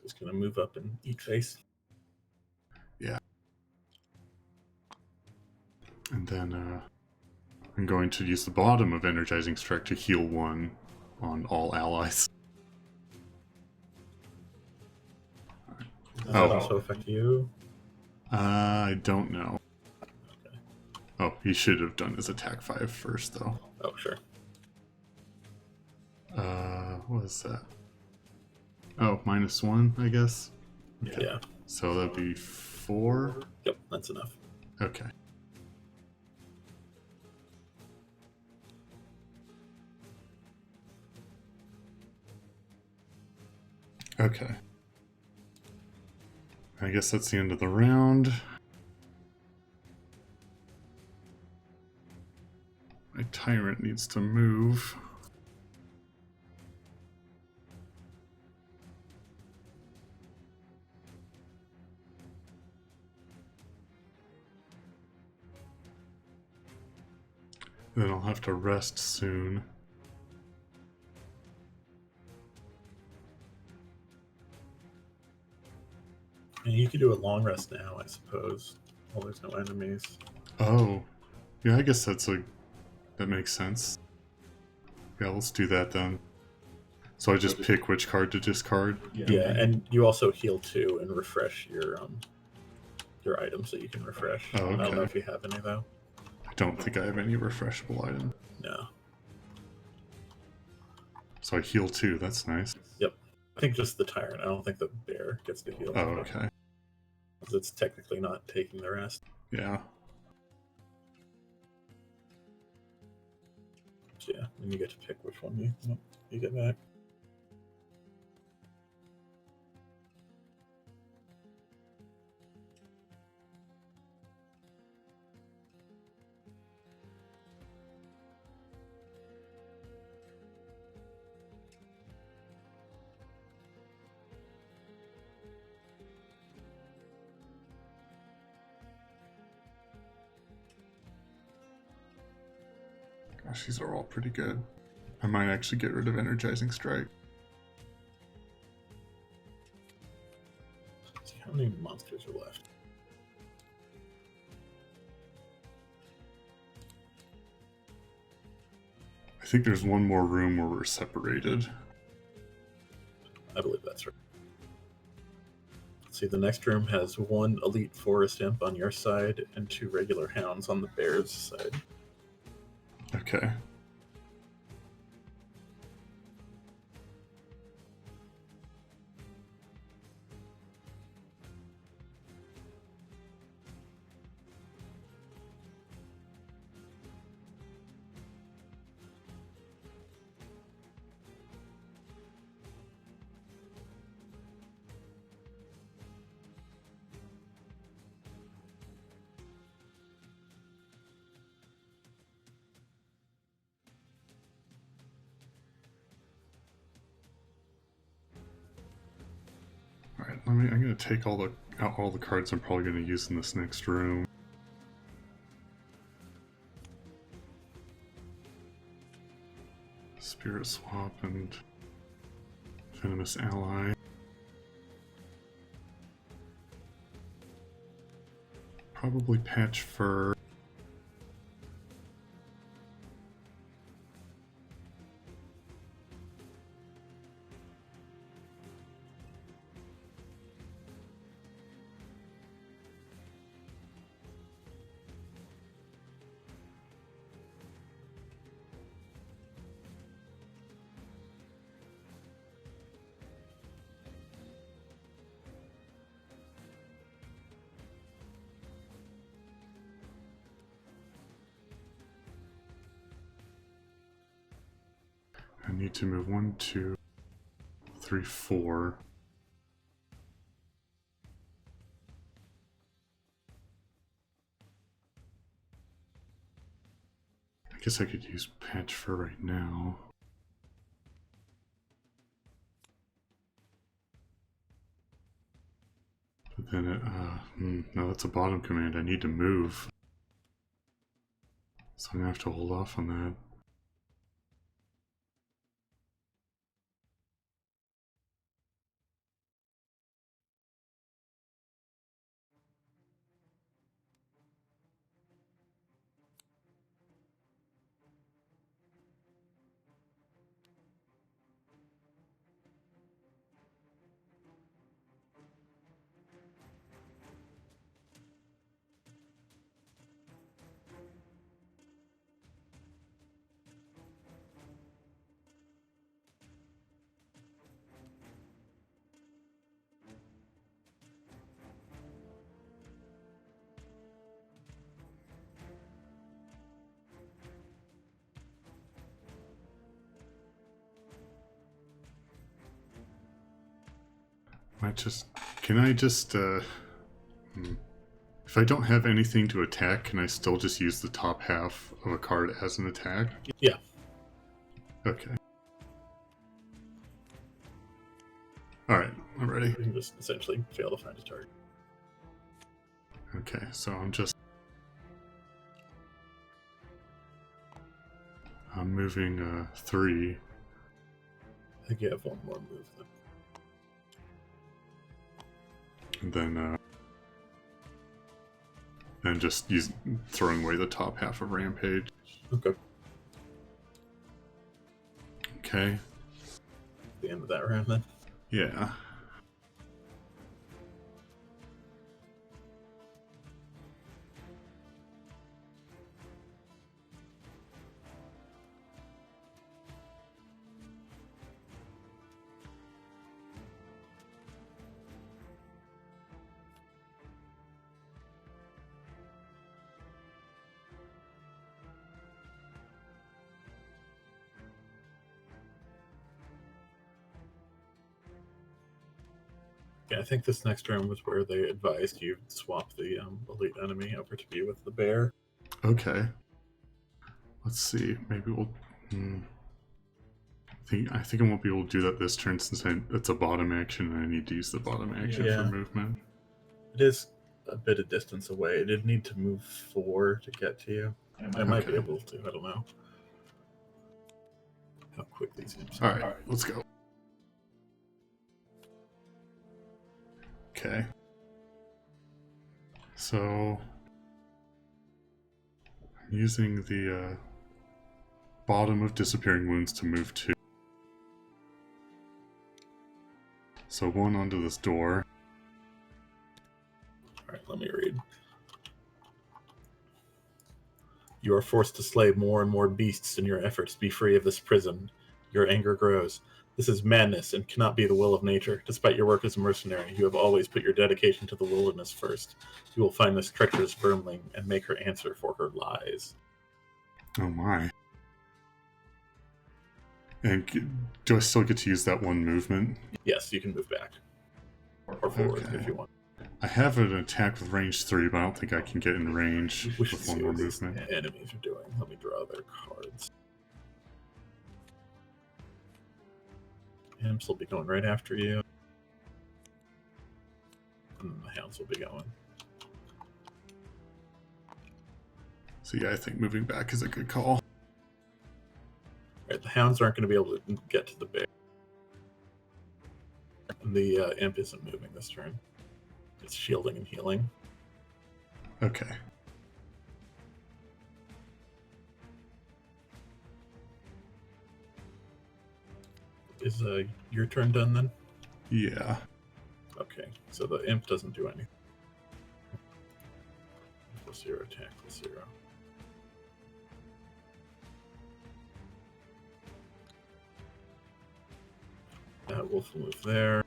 He's going to move up and eat face. Yeah. And then I'm going to use the bottom of Energizing Strike to heal 1 on all allies. Does that also affect you? I don't know. Okay. Oh, he should have done his attack 5 first, though. Oh, sure. What is that? Oh, -1, I guess? Okay. Yeah. So that'd be 4? Yep, that's enough. Okay. Okay. I guess that's the end of the round. My tyrant needs to move. Then I'll have to rest soon. And you could do a long rest now, I suppose. Well, there's no enemies. Oh. Yeah, I guess that makes sense. Yeah, let's do that then. So I just pick which card to discard? Yeah, and you also heal 2 and refresh your items that you can refresh. Oh, okay. I don't know if you have any, though. I don't think I have any refreshable item. No. So I heal 2, that's nice. Yep. I think just the tyrant. I don't think the bear gets to heal. Oh, okay. Because it's technically not taking the rest. Yeah. So yeah, and you get to pick which one you get back. Gosh, these are all pretty good. I might actually get rid of Energizing Strike. Let's see how many monsters are left. I think there's one more room where we're separated. I believe that's right. Let's see, the next room has 1 elite forest imp on your side and 2 regular hounds on the bear's side. Okay. I'm gonna take out all the cards I'm probably gonna use in this next room. Spirit Swap and Venomous Ally. Probably Patch Fur. I need to move 1, 2, 3, 4. I guess I could use Patch for right now. But then no, that's a bottom command. I need to move. So I'm gonna have to hold off on that. Can I just, if I don't have anything to attack, can I still just use the top half of a card as an attack? Yeah. Okay. Alright, I'm ready. You can just essentially fail to find a target. Okay, so I'm moving 3. I think you have one more move then. And then just throwing away the top half of Rampage. Okay. Okay. The end of that round then. Yeah. Yeah, I think this next round was where they advised you swap the elite enemy over to be with the bear. Okay. Let's see. Maybe we'll. I think I won't be able to do that this turn since it's a bottom action and I need to use the bottom action for movement. It is a bit of distance away. It did need to move 4 to get to you. I might be able to. I don't know how quick these games are. All right, let's go. Okay. So I'm using the bottom of Disappearing Wounds to move 2. So 1 onto this door. Alright, let me read. You are forced to slay more and more beasts in your efforts to be free of this prison. Your anger grows. This is madness and cannot be the will of nature. Despite your work as a mercenary, you have always put your dedication to the wilderness first. You will find this treacherous vermling and make her answer for her lies. Oh my. And do I still get to use that one movement? Yes, you can move back. Or forward if you want. I have an attack with range 3, but I don't think I can get in range We should with see one more what these movement. enemies are doing. Let me draw their cards. Imps will be going right after you. and then the hounds will be going. So yeah, I think moving back is a good call. Right, the hounds aren't going to be able to get to the bear. And the imp isn't moving this turn. It's shielding and healing. Okay. Is your turn done then? Yeah. Okay, so the imp doesn't do anything. +0 attack, +0. That wolf will move there.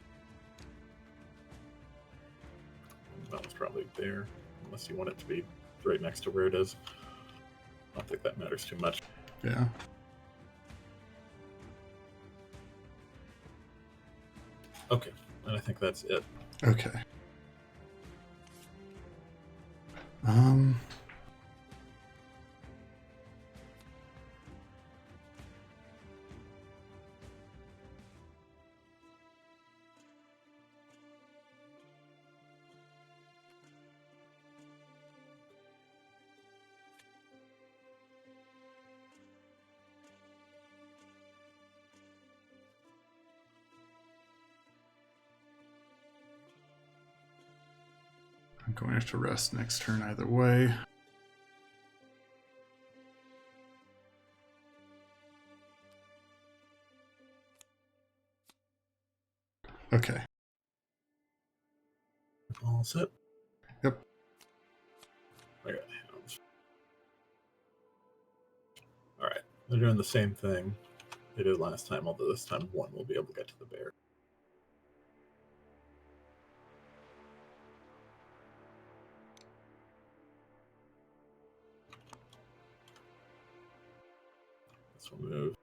That was probably there, unless you want it to be right next to where it is. I don't think that matters too much. Yeah. Okay, and I think that's it. Okay. I'm going to have to rest next turn either way. Okay. All set? Yep. I got hounds. Alright, they're doing the same thing they did last time, although this time one will be able to get to the bear. This will move.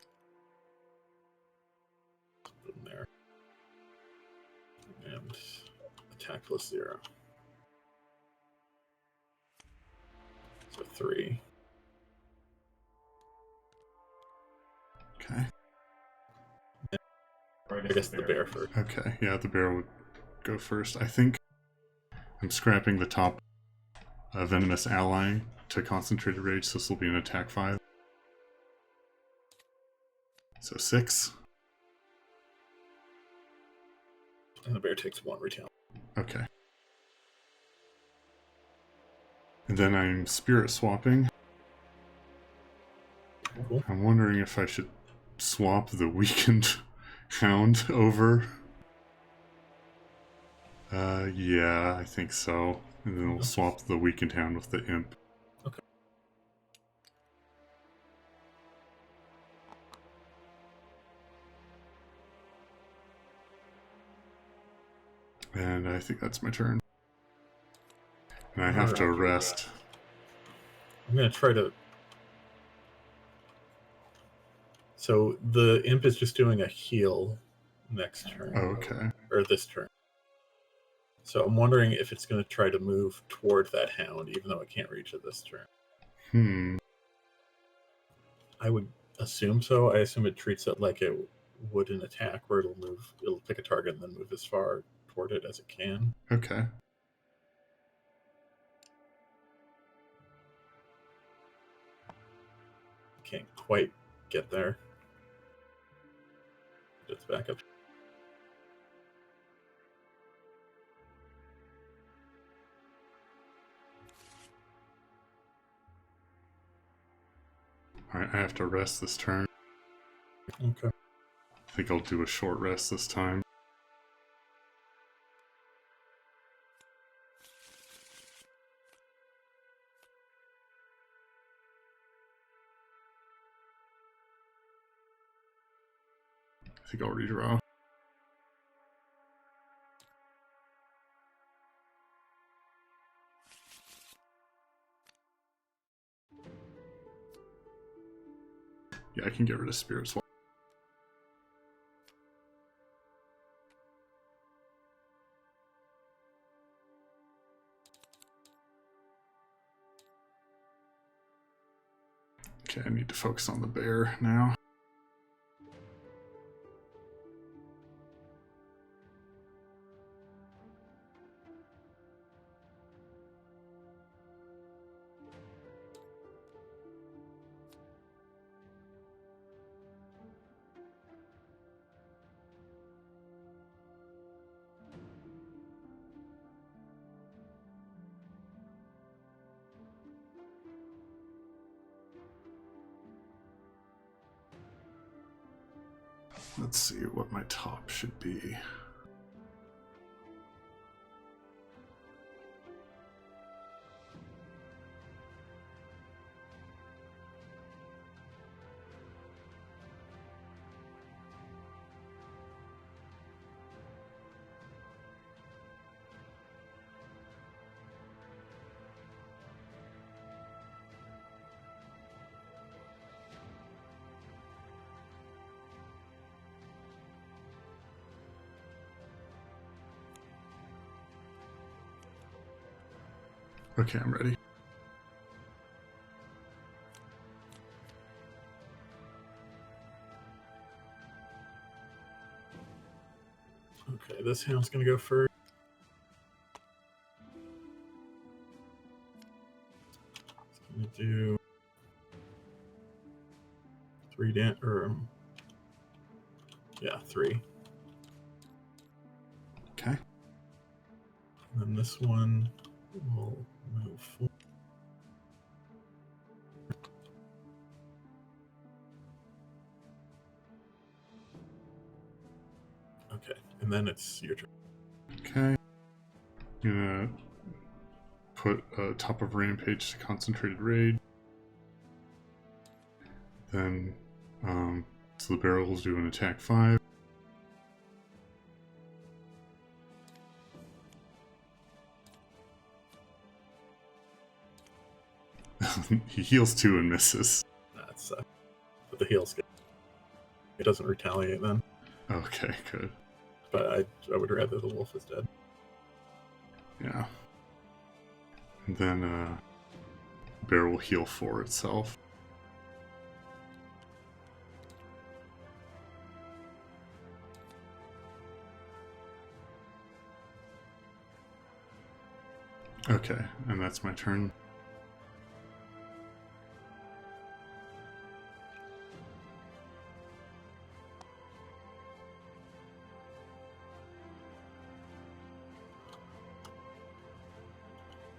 Put them there. And attack +0. So 3. Okay. I guess the bear first. Okay. Yeah, the bear would go first. I think I'm scrapping the top venomous ally to concentrated rage, so this will be an attack 5. So 6. And the bear takes 1 retaliation. Okay. And then I'm spirit swapping. Cool. I'm wondering if I should swap the weakened hound over. Yeah, I think so. And then we'll swap the weakened hound with the imp. Okay. And I think that's my turn. And I have to rest. I'm going to try to... So the imp is just doing a heal next turn. Oh, okay. Or this turn. So I'm wondering if it's going to try to move toward that hound, even though it can't reach it this turn. I would assume so. I assume it treats it like it would an attack, where it'll pick a target and then move as far toward it as it can. Okay. Can't quite get there. It's back up. Alright, I have to rest this turn. Okay. I think I'll do a short rest this time. I think I'll redraw. Yeah, I can get rid of Spirit Swap. Okay, I need to focus on the bear now. Let's see what my top should be. Okay, I'm ready. Okay, this hound's gonna go first. It's gonna do 3 3. Okay. And then this one will move forward. Okay, and then it's your turn. Okay. Gonna put top of rampage to concentrated rage. Then, so the barrels do an attack 5. He heals 2 and misses. That sucks. But the heal's good. It doesn't retaliate then. Okay, good. But I would rather the wolf is dead. Yeah. And then bear will heal 4 itself. Okay, and that's my turn.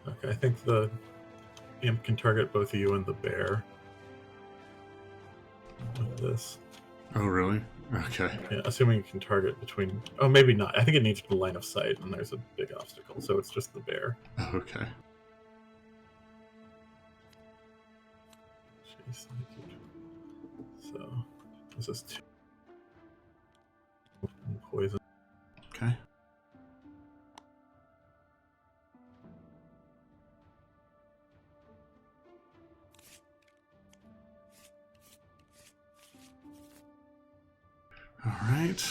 Okay, I think the imp can target both of you and the bear. Like this. Oh, really? Okay. Yeah, assuming it can target between... Oh, maybe not. I think it needs the line of sight, and there's a big obstacle, so it's just the bear. Okay. Jeez, so, this is 2. And poison. Okay. All right.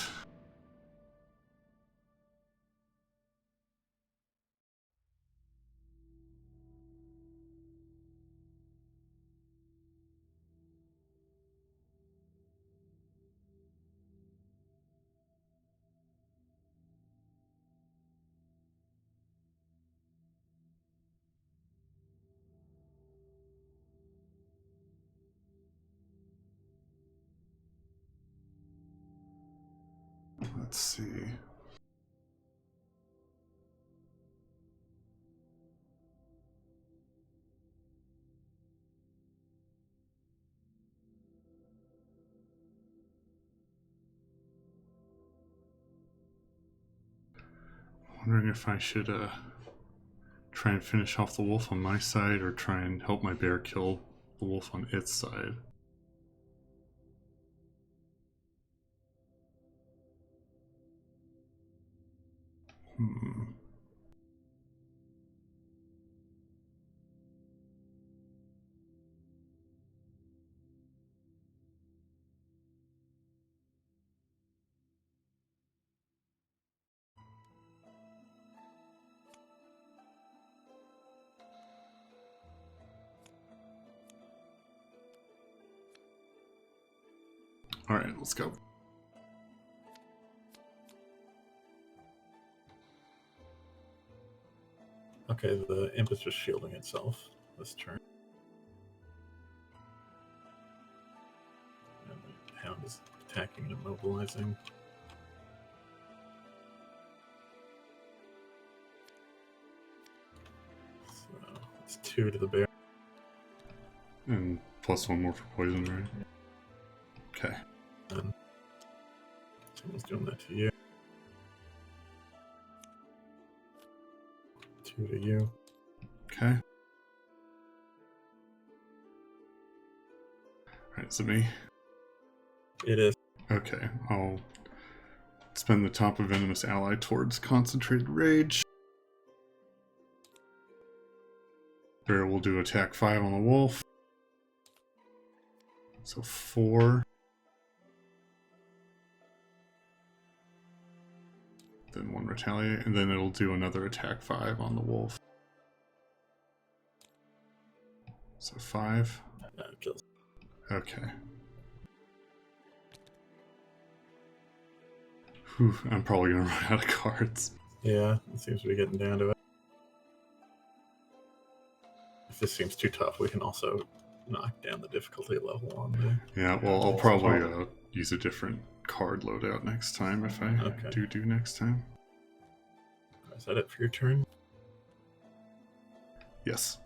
Let's see. Wondering if I should try and finish off the wolf on my side or try and help my bear kill the wolf on its side. All right, let's go. Okay, the imp is just shielding itself this turn. And the hound is attacking and immobilizing. So it's 2 to the bear. And plus 1 more for poison, right? Okay. And Someone's doing that to you. 2 to you. Okay. Alright, is it me? It is. Okay, I'll spend the top of Venomous Ally towards Concentrated Rage. Bear will do attack 5 on the wolf. So 4. Then 1 retaliate, and then it'll do another attack 5 on the wolf. So 5. It kills. Okay. Whew, I'm probably gonna run out of cards. Yeah, it seems to be getting down to it. If this seems too tough, we can also knock down the difficulty level on the... Yeah, well, I'll probably use a different card loadout next time if I do next time. Is that it for your turn? Yes.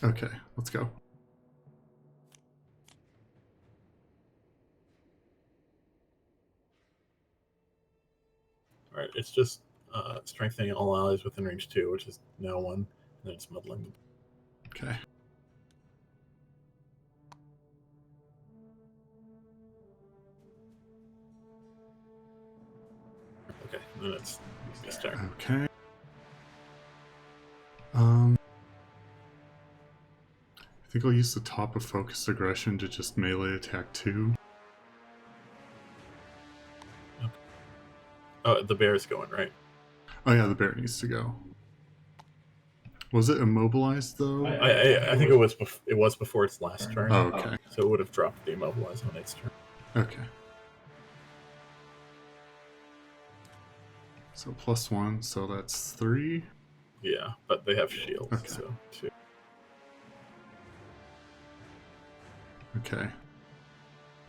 Okay, let's go. Alright, it's just strengthening all allies within range 2, which is now 1, and then it's muddling them. Okay. Okay, and then it's this turn. Okay. I think I'll use the top of Focused Aggression to just melee attack 2. Okay. Oh, the bear's going, right? Oh yeah, the bear needs to go. Was it immobilized though? I think it was before its last turn. Oh, okay. So it would have dropped the immobilize on its turn. Okay. So +1, so that's 3. Yeah, but they have shields, Okay. so 2. Okay.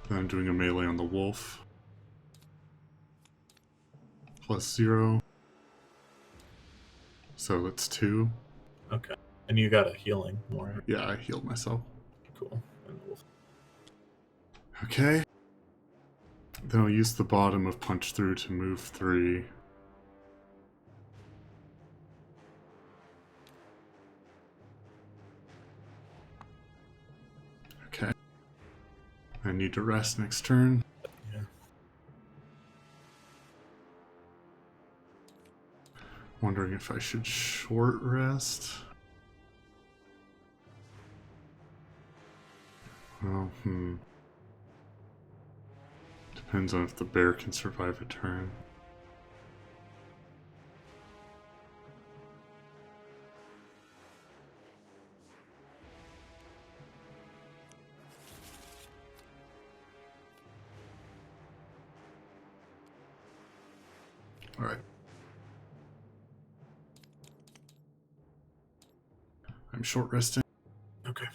Then I'm doing a melee on the wolf. +0. So it's 2. Okay. And you got a healing more. Yeah, I healed myself. Cool. And the wolf. Okay. Then I'll use the bottom of Punch Through to move 3. Okay. I need to rest next turn. Yeah. Wondering if I should short rest. Well, depends on if the bear can survive a turn. Alright. I'm short resting. Okay.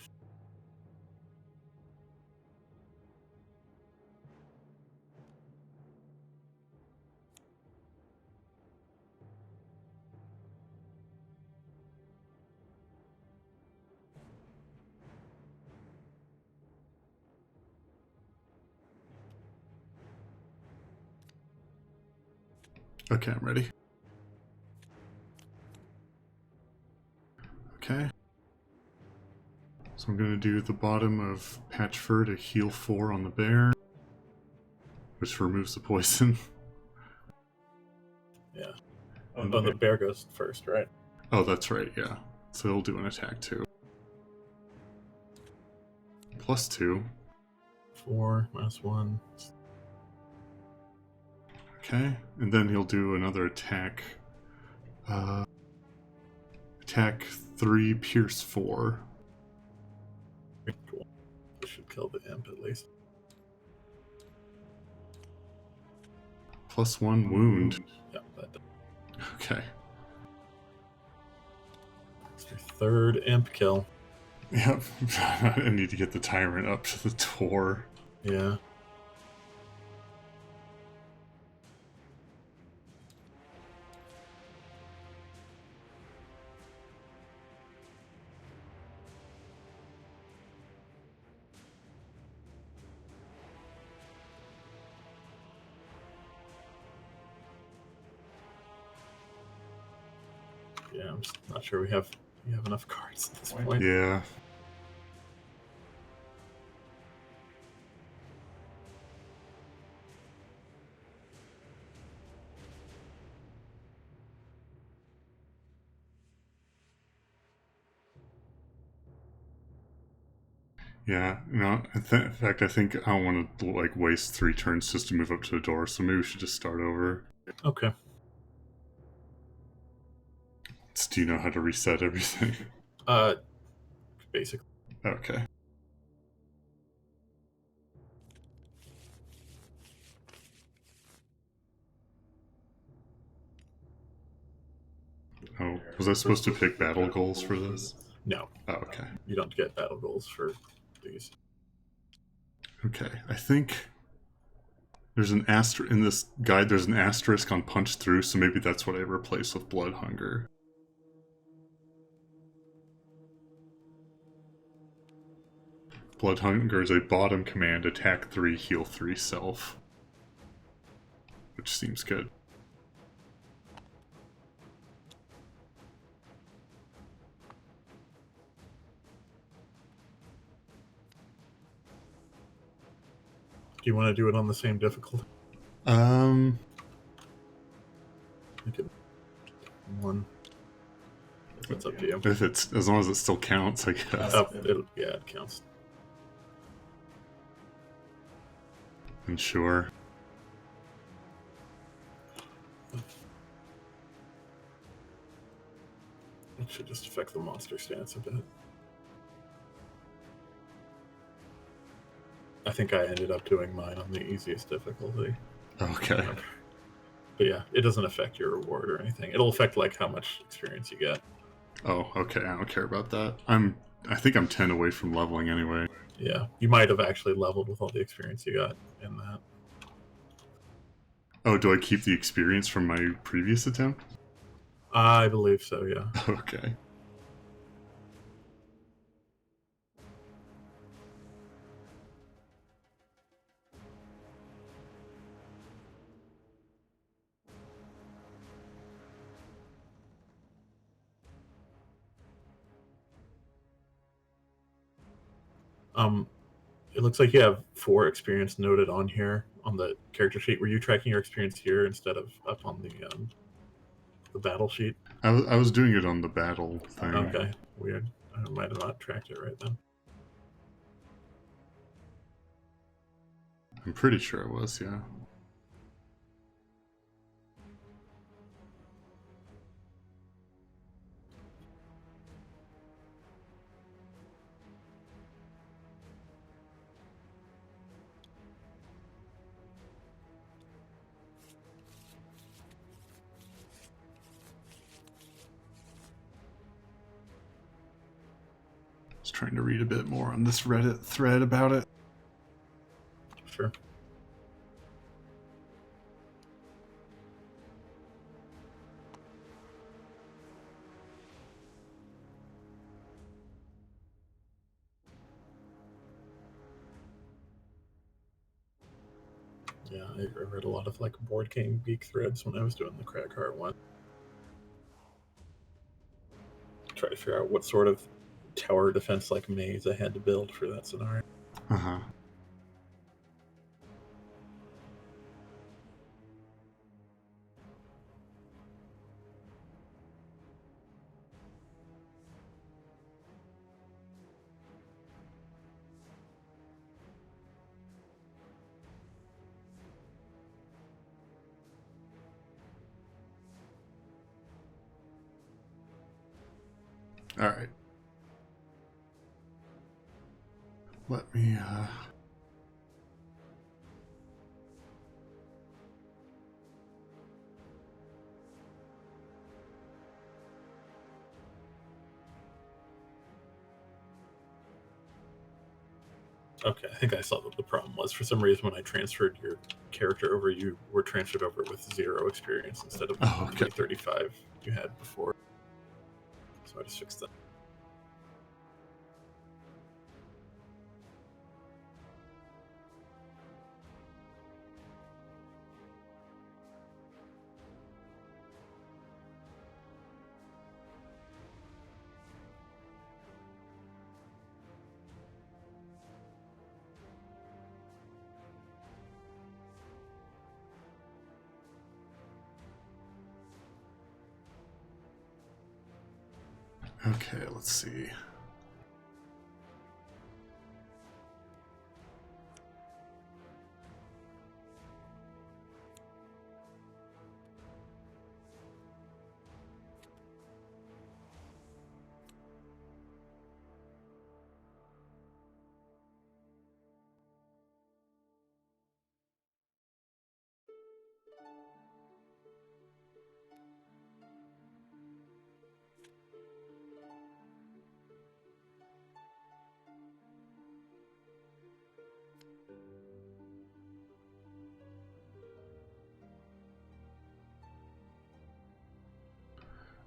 Okay, I'm ready. Okay. So I'm going to do the bottom of Patch Fur to heal 4 on the bear, which removes the poison. Yeah. And Oh, the bear goes first, right? Oh, that's right, yeah. So he'll do an attack too. +2. 4 minus 1. Okay, and then he'll do another attack. Attack 3, Pierce 4. Cool. This should kill the imp at least. +1 wound. Yeah, that does. Okay. It's your third imp kill. Yep. I need to get the tyrant up to the door. Yeah. Yeah, I'm just not sure we have enough cards at this point. Yeah. Yeah, no. In fact, I think I don't want to like waste 3 turns just to move up to the door. So maybe we should just start over. Okay. Do you know how to reset everything? Basically. Okay. Oh, was I supposed to pick battle goals for this? No. Oh, okay. You don't get battle goals for these. Okay, I think there's an asterisk in this guide. There's an asterisk on punch through, so maybe that's what I replace with blood hunger. Blood hunger is a bottom command. Attack 3, heal 3 self, which seems good. Do you want to do it on the same difficulty? Um, Make it 1. It's up to you. if it's as long as it still counts, I guess. Oh, yeah, it counts. And sure. It should just affect the monster stance a bit. I think I ended up doing mine on the easiest difficulty. Okay. But yeah, it doesn't affect your reward or anything. It'll affect like how much experience you get. Oh, okay. I don't care about that. I think I'm 10 away from leveling anyway. Yeah, you might have actually leveled with all the experience you got in that. Oh, do I keep the experience from my previous attempt? I believe so, yeah. Okay. It looks like you have 4 experience noted on here on the character sheet. Were you tracking your experience here instead of up on the battle sheet? I was doing it on the battle thing. Okay, weird. I might have not tracked it right then. I'm pretty sure it was, yeah. was trying to read a bit more on this Reddit thread about it. Sure. Yeah, I read a lot of like Board Game Geek threads when I was doing the Cragheart one. Try to figure out what sort of tower defense like maze I had to build for that scenario. Uh-huh. All right. Let me, Okay, I think I saw what the problem was. For some reason, when I transferred your character over, you were transferred over with 0 experience instead of the Oh, okay. 335 you had before. So I just fixed that. okay, let's see.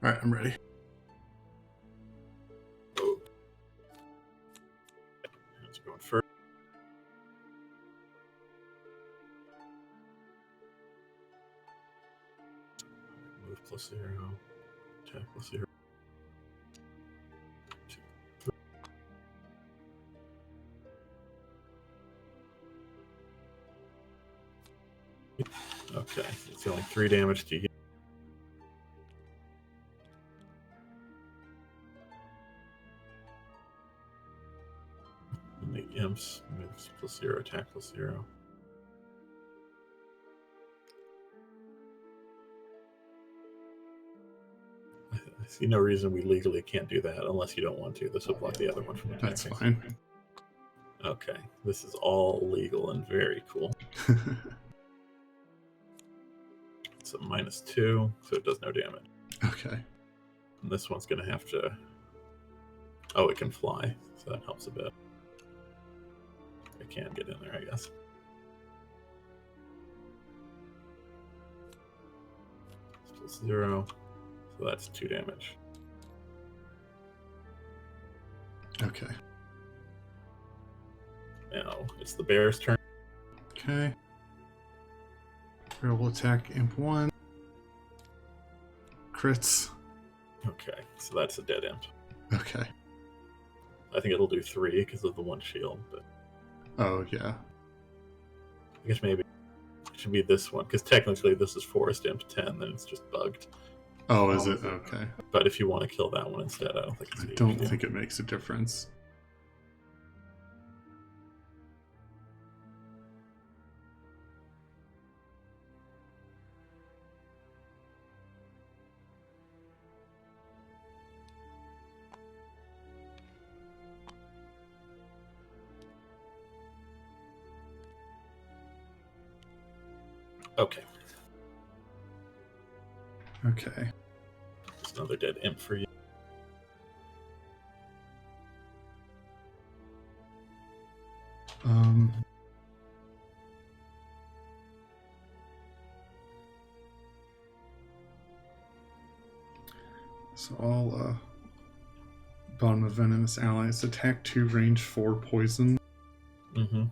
All right, I'm ready. Let's go first. Move +0. Attack +0. Okay, it's only 3 damage to you. And the imps moves +0, attack +0. I see no reason we legally can't do that unless you don't want to. This will block the other one from attacking. That's fine. Okay, this is all legal and very cool. It's a -2, so it does no damage. Okay. And this one's going to have to... Oh, it can fly, so that helps a bit. It can get in there, I guess. It's +0, so that's 2 damage. Okay. Now, it's the bear's turn. Okay. Variable attack, imp 1. Crits. Okay, so that's a dead imp. Okay. I think it'll do 3 because of the 1 shield, but Oh, yeah. I guess maybe it should be this one, because technically this is Forest Imp 10, then it's just bugged. Oh, is it? Okay. But if you want to kill that one instead, I don't think it's I a huge don't deal. think it makes a difference. Okay, Okay. there's another dead imp for you. So I'll bottom of venomous allies. Attack 2, range 4, poison. Mm-hmm.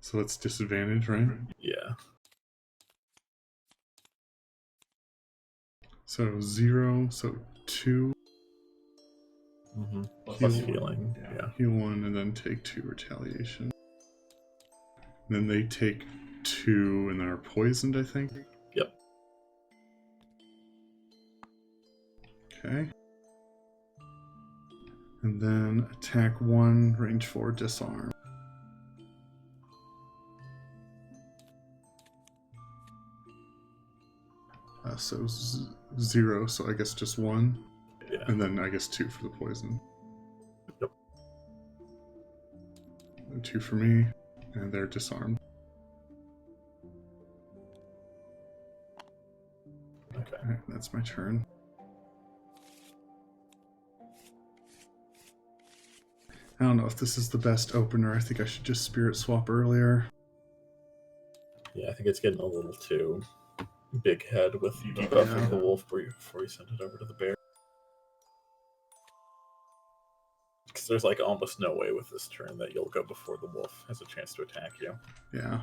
So that's disadvantage, right? Yeah. So 0, so 2. Mm-hmm. Heal Plus one. healing. Yeah. Heal 1 and then take 2 retaliation. Then they take 2 and then are poisoned, I think. Yep. Okay. And then attack 1, range 4, disarm. So 0, so I guess just 1. Yeah. And then I guess 2 for the poison. Yep. And 2 for me, and they're disarmed. Okay. Alright, that's my turn. I don't know if this is the best opener. I think I should just spirit swap earlier. Yeah, I think it's getting a little too big head with debuffing the wolf before you send it over to the bear. Because there's like almost no way with this turn that you'll go before the wolf has a chance to attack you. Yeah.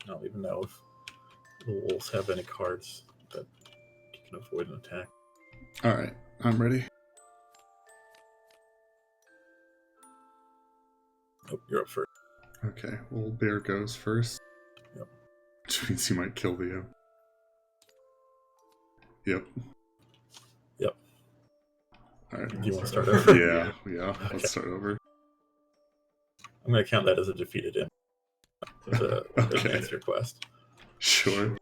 I don't even know if the wolves have any cards that you can avoid an attack. Alright, I'm ready. Oh, you're up first. Okay, well, bear goes first. Yep. Which means he might kill the... Yep. Yep. Alright. Do you want to start over? Yeah, Okay. Let's start over. I'm going to count that as a defeated him to advance your quest. Sure.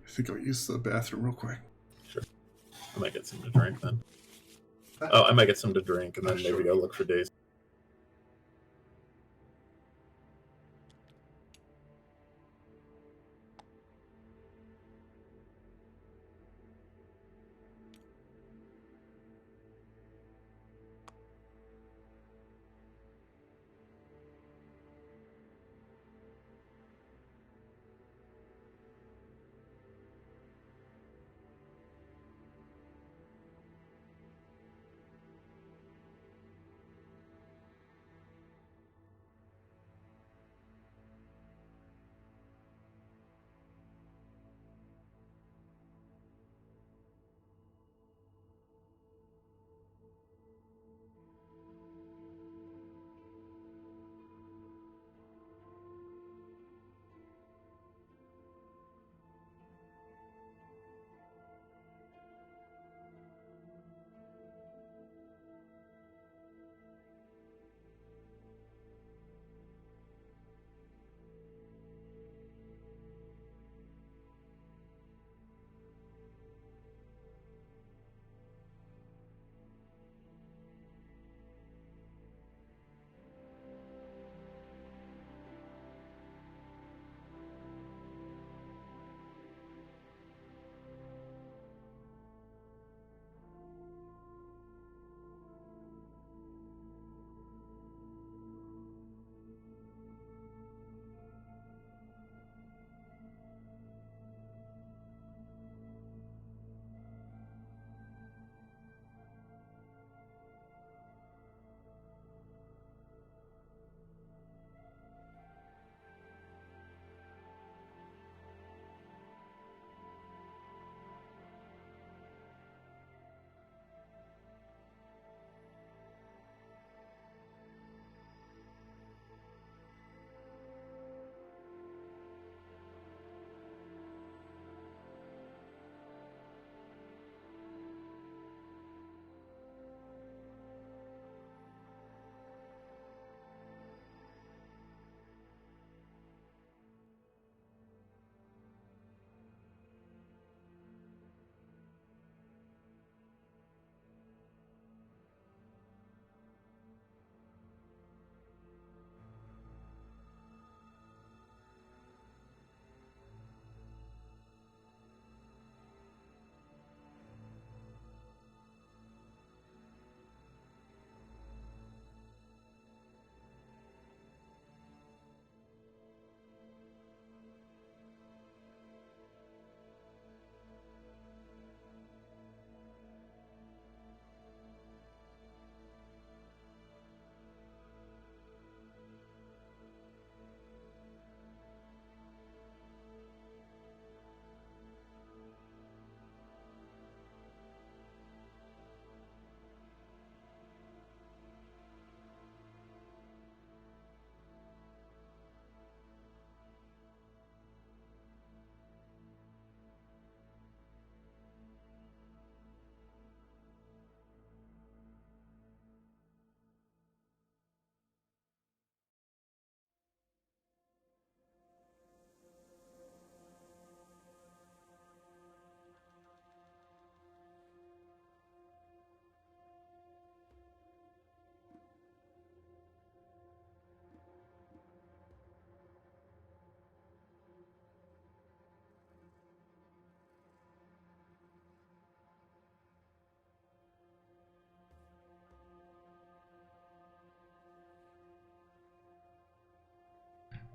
I think I'll use the bathroom real quick. Sure. I might get some to drink then. Oh, I might get some to drink and then maybe go look for Daisy.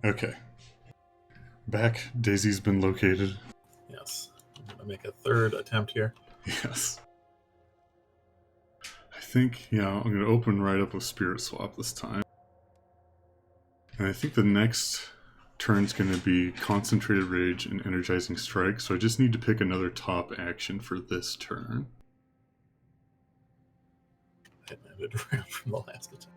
Okay. Back. Daisy's been located. Yes. I'm going to make a third attempt here. Yes. I think, I'm going to open right up with Spirit Swap this time. And I think the next turn's going to be Concentrated Rage and Energizing Strike, so I just need to pick another top action for this turn. I landed around from the last attempt.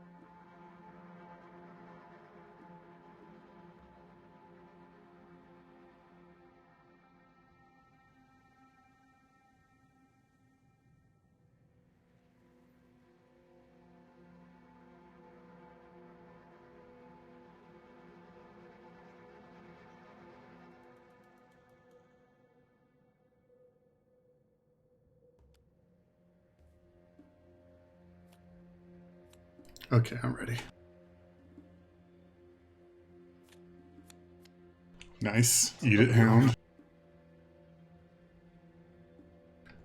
Okay, I'm ready. Nice. Eat it, Hound.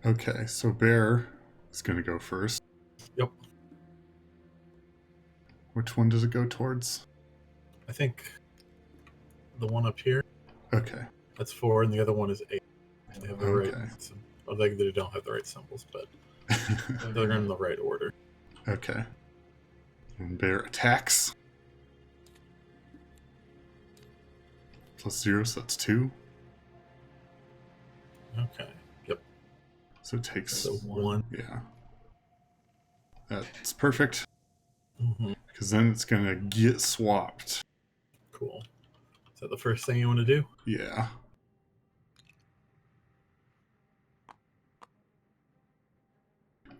Okay, so Bear is going to go first. Yep. Which one does it go towards? I think the one up here, Okay. that's 4, and the other one is 8. They have the right. Okay. Well, they don't have the right symbols, but they're in the right order. Okay. And Bear attacks. +0, so that's 2. Okay. Yep. So it takes... So 1. Yeah. That's perfect. Mm-hmm. Because then it's going to get swapped. Cool. Is that the first thing you want to do? Yeah.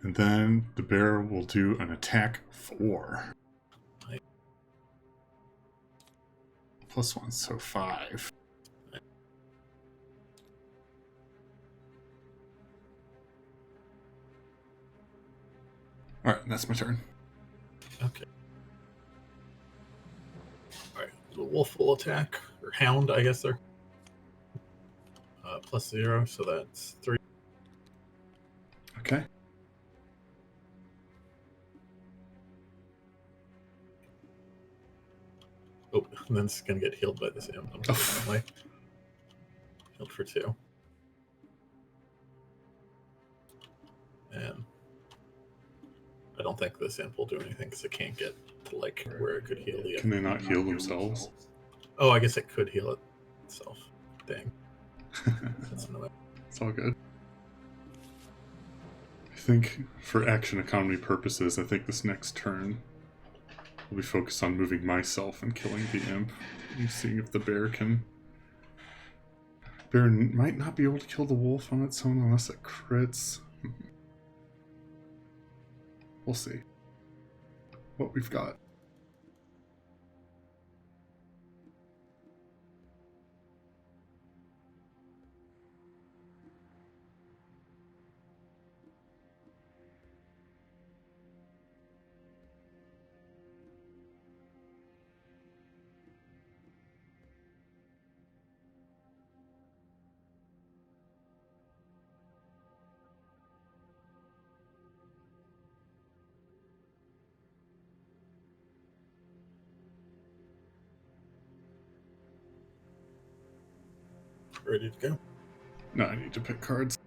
And then the bear will do an attack 4. Right. +1, so 5. Right. Alright, that's my turn. Okay. Alright, the wolf will attack, or hound, I guess they're. +0, so that's 3. Okay. Oh, and then it's going to get healed by this imp, unfortunately. Healed for 2. And I don't think this imp will do anything because it can't get to like where it could heal the Can they not heal themselves? Oh, I guess it could heal itself. Dang. That's annoying. It's all good. I think for action economy purposes, I think this next turn will be focused on moving myself and killing the imp. And seeing if the bear can... Bear might not be able to kill the wolf on its own unless it crits. We'll see what we've got. Ready to go? No, I need to pick cards.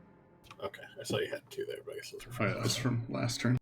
Okay, I saw you had 2 there, but I guess those were Oh, yeah, that's from last turn.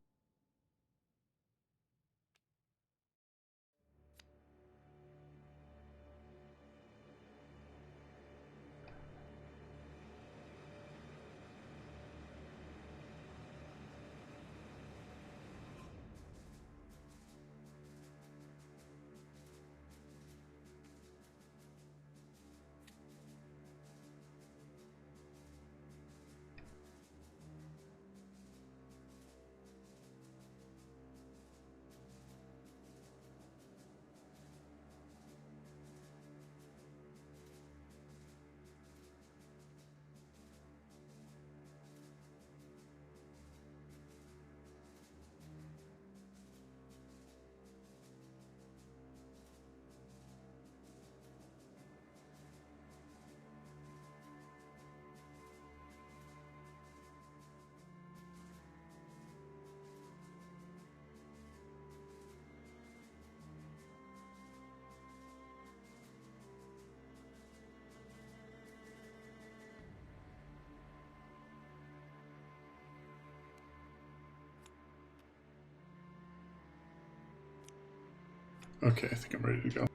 Okay, I think I'm ready to go.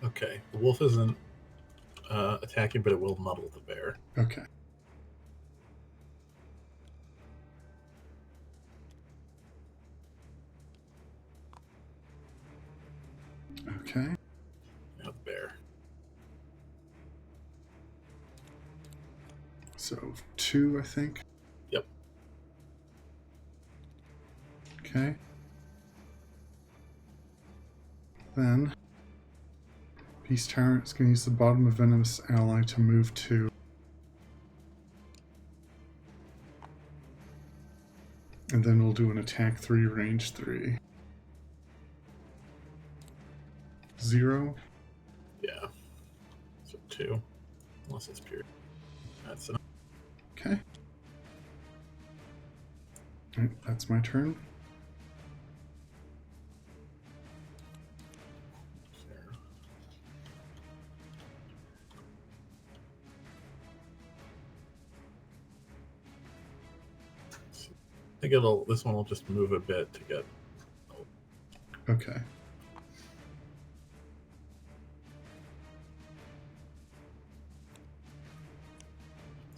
Okay, the wolf isn't attacking, but it will muddle the bear. Okay. Okay. Yeah, the bear. So 2, I think. Yep. Okay. Then Beast Tyrant is going to use the bottom of Venomous Ally to move 2. And then we'll do an attack 3, range 3. 0. Yeah. So 2. Unless it's pure. That's enough. Okay. Alright, that's my turn. I think this one will just move a bit to get. Okay.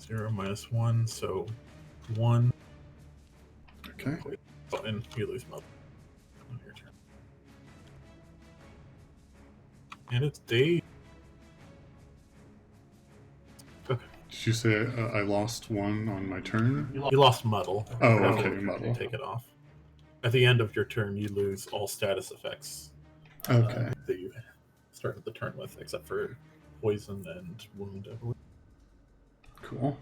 Zero minus 1, so 1. Okay. And you lose mother. On your turn. And it's day. Okay. Did you say I lost 1 on my turn? You lost muddle. Oh, Forgot okay, to muddle. Take it off. At the end of your turn, you lose all status effects Okay. that you started the turn with, except for poison and wound. I believe. Cool.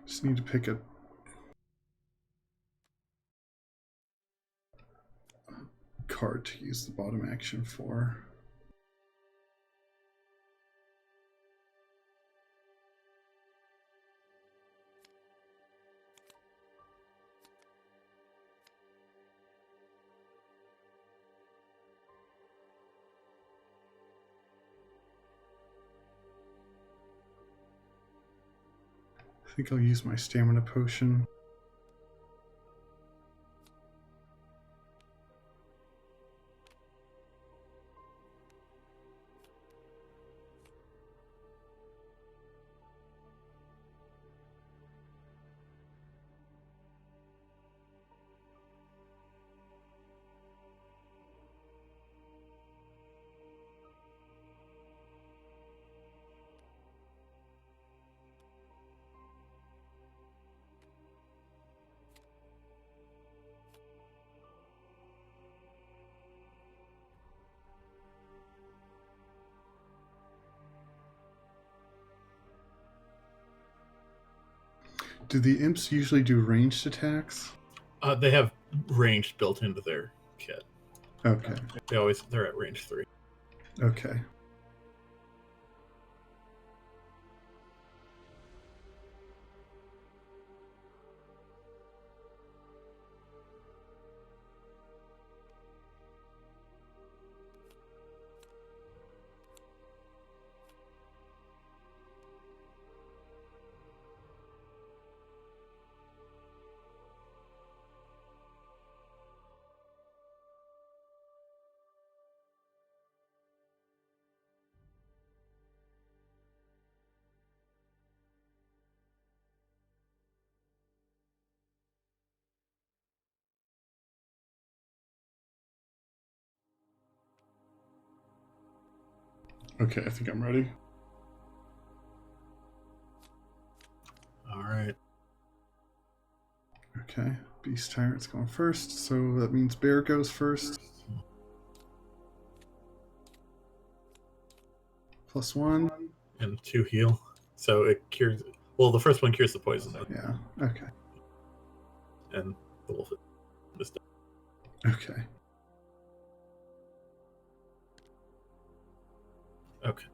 Just need to pick a card to use the bottom action for. I think I'll use my stamina potion. Do the imps usually do ranged attacks? They have ranged built into their kit. Okay. They're at range 3. Okay. Okay, I think I'm ready. All right. Okay, Beast Tyrant's going first, so that means Bear goes first. +1. And 2 heal. So it cures. Well, the first one cures the poison. Yeah, okay. And the wolf is dead. Okay. Okay.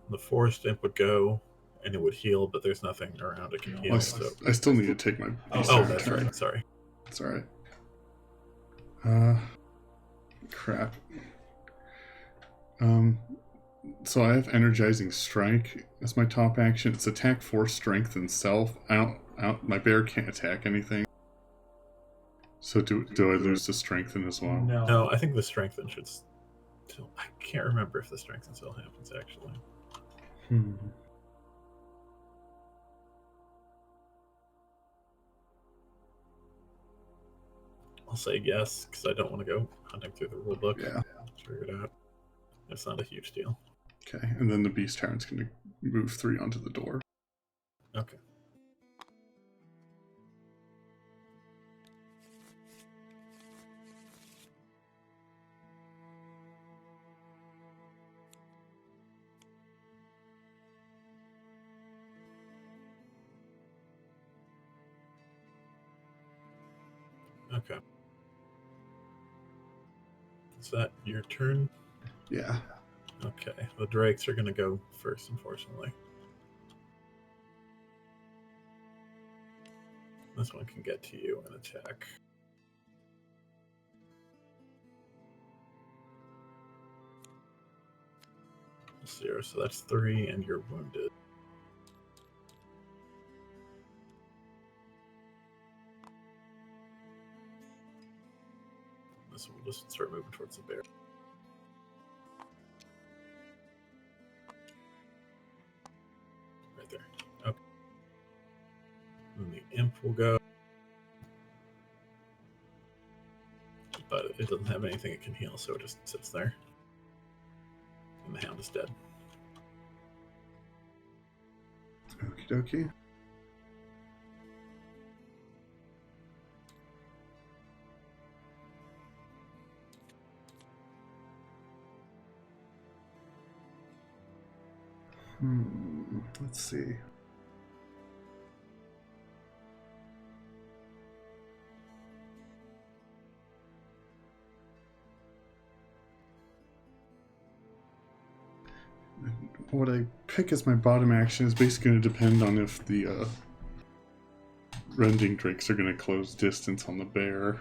The forest imp would go, and it would heal, but there's nothing around it can heal. Well, So. I still need to take my Beast Oh, Tyrant that's turn. right. Sorry. It's alright. Crap. So I have Energizing Strike as my top action. It's attack, force, strength, and self. My bear can't attack anything. So do I lose the strengthen as well? No, I think the strengthen should still. I can't remember if the strengthen still happens actually. I'll say yes because I don't want to go hunting through the rule book. Yeah. Figure it out. It's not a huge deal. Okay, and then the Beast Tyrant's going to move 3 onto the door. Okay. Okay. Is that your turn? Yeah. Okay. The drakes are going to go first, unfortunately. This one can get to you and attack. Zero, so that's 3, and you're wounded. This one will just start moving towards the bear. Right there. Okay. And the imp will go. But it doesn't have anything it can heal, so it just sits there. And the hound is dead. Okie dokie. Let's see. What I pick as my bottom action is basically going to depend on if the rending drakes are going to close distance on the bear.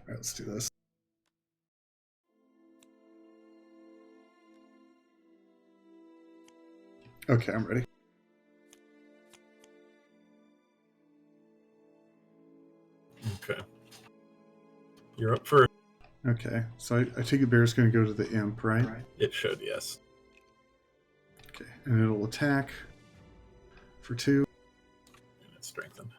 Alright, let's do this. Okay, I'm ready. Okay. You're up first. Okay, so I take the bear's going to go to the imp, right? It should, yes. Okay, and it'll attack for 2. And it's strengthened.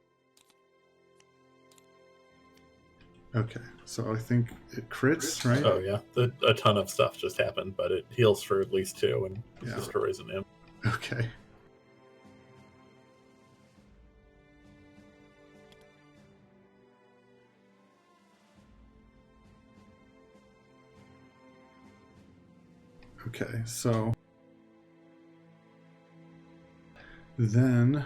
Okay, so I think it crits, right? Oh yeah, a ton of stuff just happened, but it heals for at least 2 and Yeah. destroys an imp. Okay. Okay, so then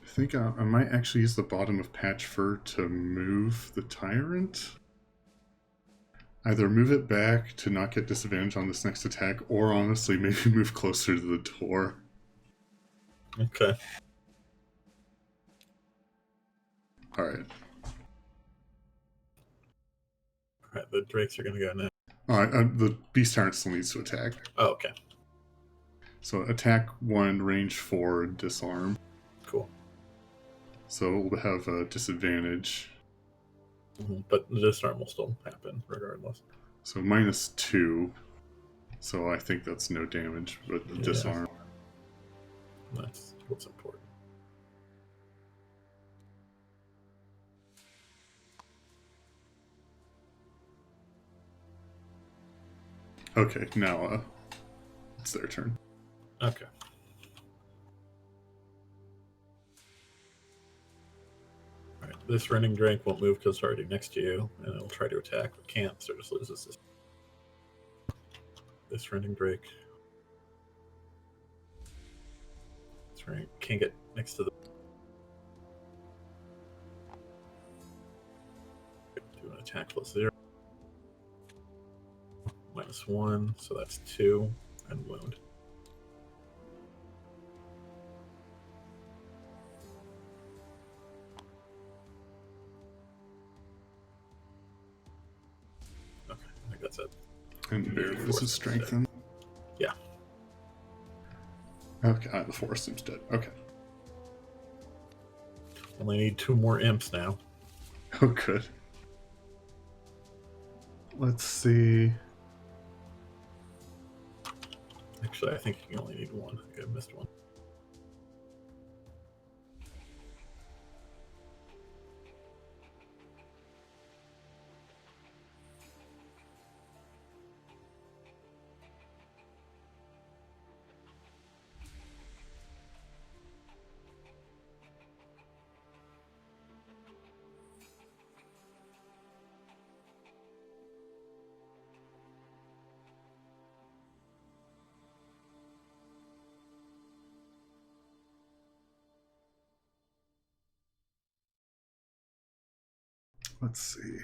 I think I might actually use the bottom of Patch Fur to move the Tyrant. Either move it back to not get disadvantage on this next attack, or honestly, maybe move closer to the door. Okay. Alright. Alright, the drakes are gonna go now. The Beast Tyrant still needs to attack. Oh, okay. So attack 1, range 4, disarm. Cool. So we'll have a disadvantage. But the disarm will still happen regardless. So -2. So I think that's no damage, but the disarm. That's what's important. Okay, now it's their turn. Okay. Alright, this running drink won't move because it's already next to you, and it'll try to attack, but can't, so it just loses this. This running drake. That's right. Can't get next to the. Do an attack +0. -1, so that's 2, and wound. Okay, I think that's it. And Bear, this is strengthened. Yeah. Okay, the forest seems dead. Okay. Only need 2 more imps now. Oh, good. Let's see. Actually, I think you only need 1. I think I missed 1. Let's see.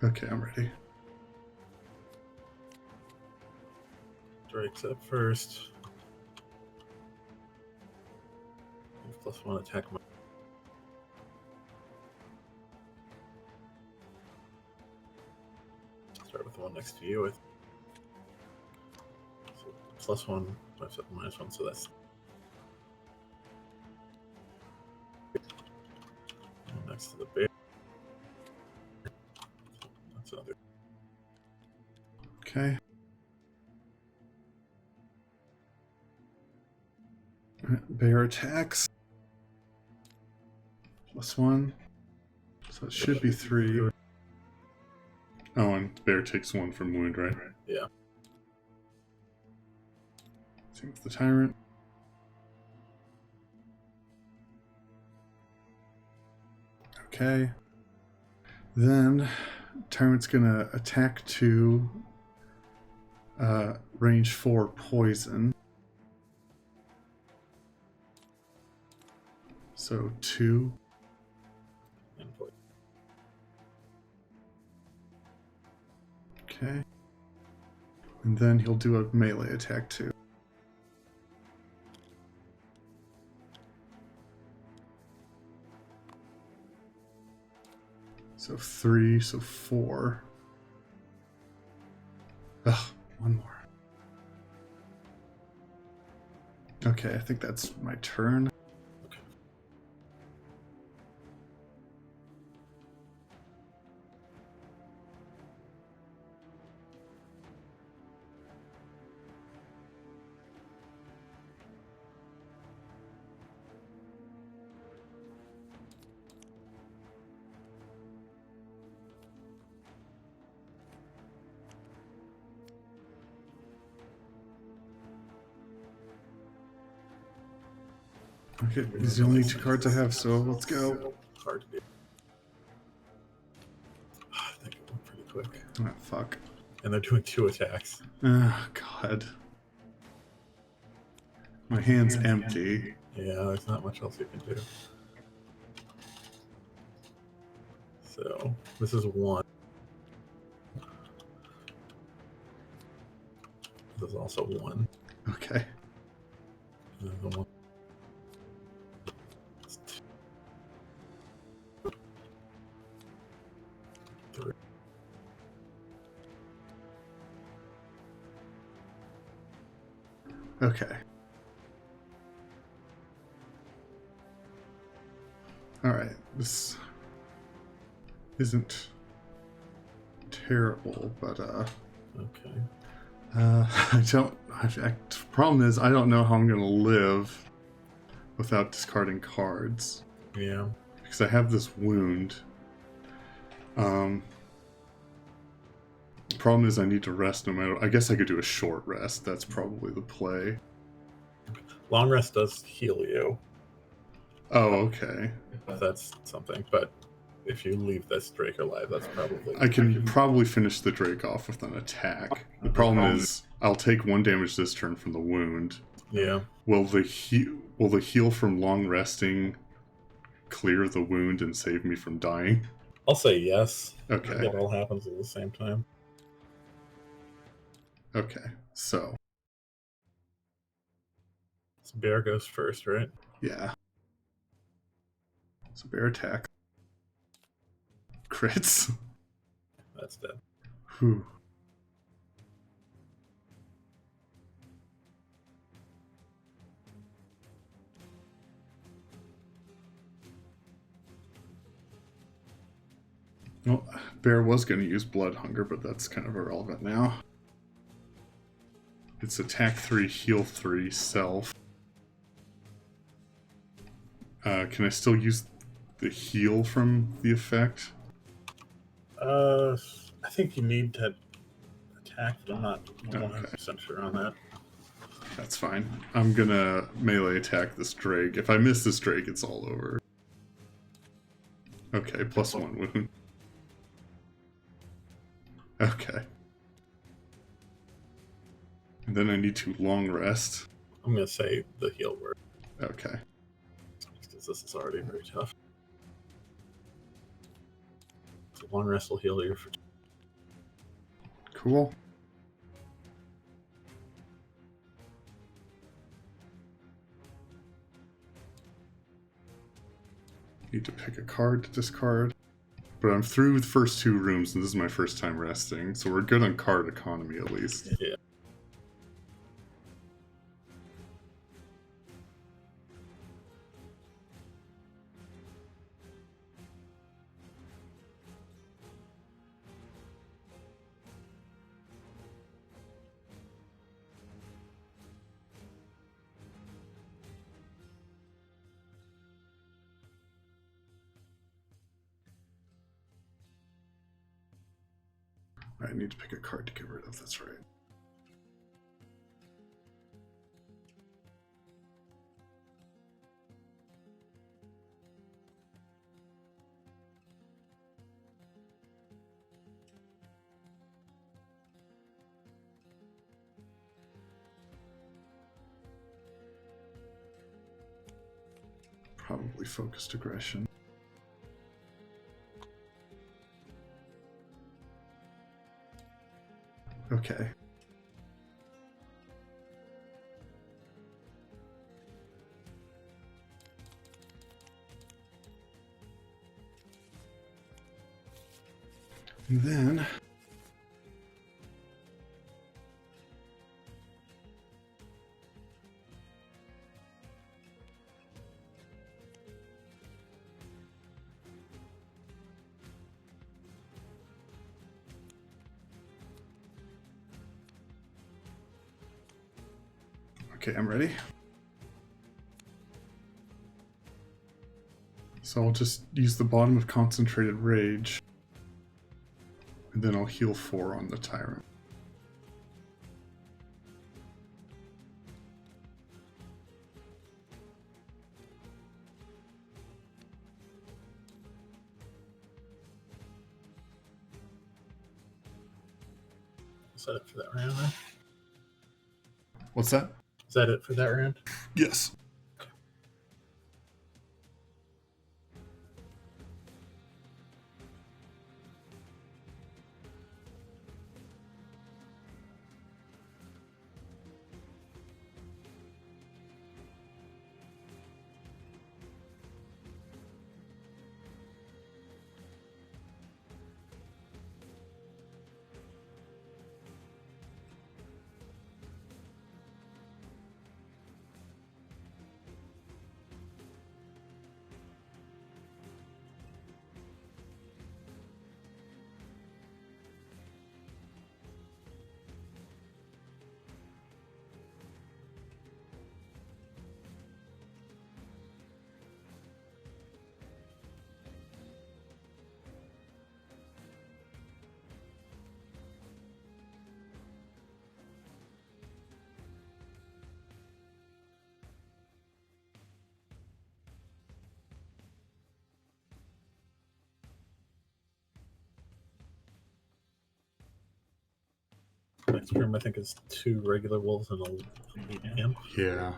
Okay, I'm ready. Drake's up first. +1 attack. Start with the one next to you. With so +1, -1, so that's next to the bear. That's another. Okay. Bear attacks. +1. So it should be 3. Oh, and Bear takes 1 from wound, right? Yeah. Same with the Tyrant. Okay. Then Tyrant's gonna attack 2, range 4 poison. So 2. And poison. Okay. And then he'll do a melee attack too. So 3, so 4. Ugh, one more. Okay, I think that's my turn. Okay, these are the only 2 cards I have, so let's go. Hard to do. I think it went pretty quick. Oh, fuck. And they're doing 2 attacks. Oh, God. My hand's empty. Yeah, there's not much else you can do. So, this is 1. This is also 1. Okay. And then the 1. Okay. Alright, this isn't terrible, but Okay. the problem is I don't know how I'm gonna live without discarding cards. Yeah. Because I have this wound. The problem is I need to rest no matter. I guess I could do a short rest. That's probably the play. Long rest does heal you. Oh, okay. If that's something, but if you leave this Drake alive, that's probably... I can probably finish the Drake off with an attack. The problem is I'll take 1 damage this turn from the wound. Yeah. Will the heal from long resting clear the wound and save me from dying? I'll say yes. Okay. It all happens at the same time. Okay, so Bear goes first, right? yeah. So bear attack. Crits. That's dead. Whew. Well, Bear was going to use Blood Hunger, but that's kind of irrelevant now. It's attack 3, heal 3, self. Can I still use the heal from the effect? I think you need to attack, but I'm not Okay. 100% sure on that. That's fine. I'm gonna melee attack this Drake. If I miss this Drake, it's all over. Okay, +1 wound. Okay. And then I need to long rest. I'm going to say the heal word, Okay. because this is already very tough. So long rest will heal you for... Cool. Need to pick a card to discard. But I'm through the first 2 rooms, and this is my first time resting, so we're good on card economy at least. Yeah. I need to pick a card to get rid of, that's right. Probably focused aggression. Okay. And then... Okay, I'm ready. So I'll just use the bottom of Concentrated Rage, and then I'll heal 4 on the Tyrant. Is that it for that round, then? What's that? Is that it for that round? Yes. Next room, I think, is 2 regular wolves and a elite imp. Yeah.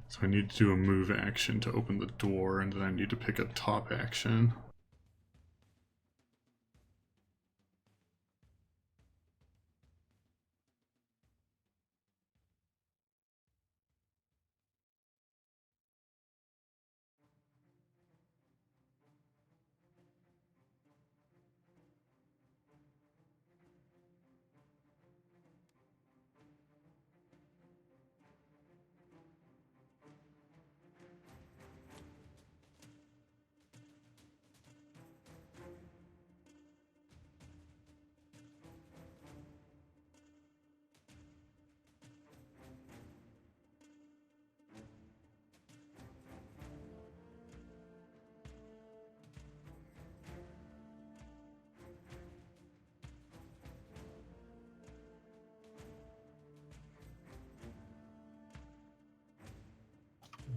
So I need to do a move action to open the door, and then I need to pick a top action.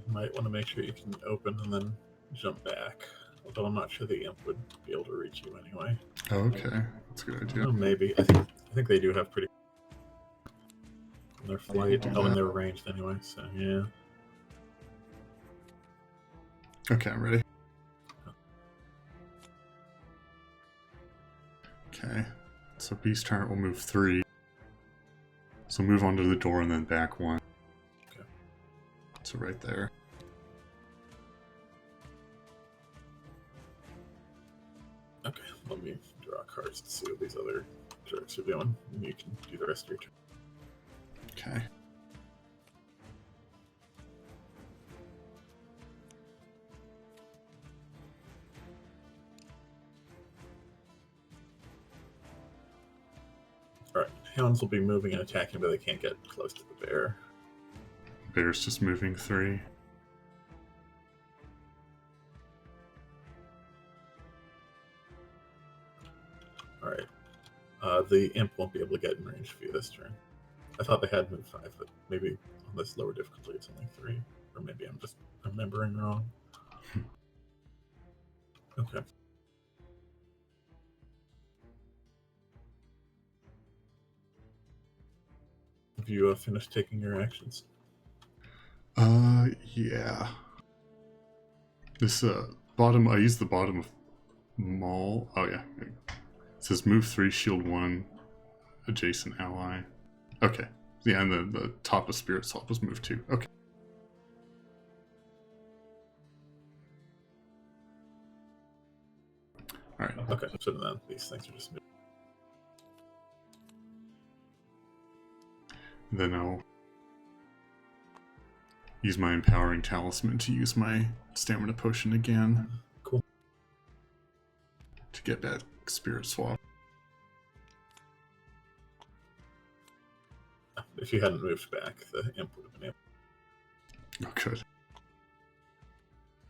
You might want to make sure you can open and then jump back. Although I'm not sure the imp would be able to reach you anyway. Okay, that's a good idea. Oh, maybe. I think they do have pretty... Their flight. Oh, and they're ranged anyway, so yeah. Okay, I'm ready. Okay, so Beast Tyrant will move 3. So move onto the door and then back 1. Okay. So right there. Okay, let me draw cards to see what these other jerks are doing, and you can do the rest of your turn. Okay. Alright, hounds will be moving and attacking, but they can't get close to the bear. Bear's just moving 3. Alright. The imp won't be able to get in range for you this turn. I thought they had moved 5, but maybe on this lower difficulty it's only 3. Or maybe I'm just remembering wrong. Okay. Have you finished taking your actions? Yeah. This, bottom, I used the bottom of Maul. Oh, yeah. It says move 3, shield 1, adjacent ally. Okay. Yeah, and the top of Spirit Swap was move 2. Okay. All right. Okay, so then these things are just moving. Then I'll use my empowering talisman to use my stamina potion again. Cool. To get back spirit swap. If you hadn't moved back, the imp would have been able. Oh, good.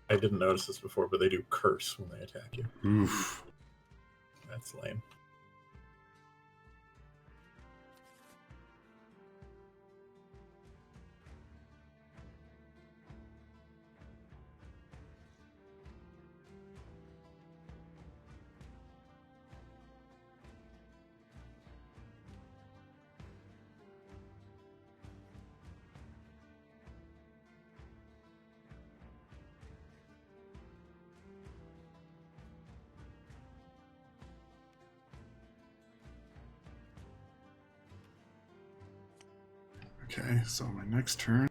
I didn't notice this before, but they do curse when they attack you. Oof. That's lame. Okay, so my next turn.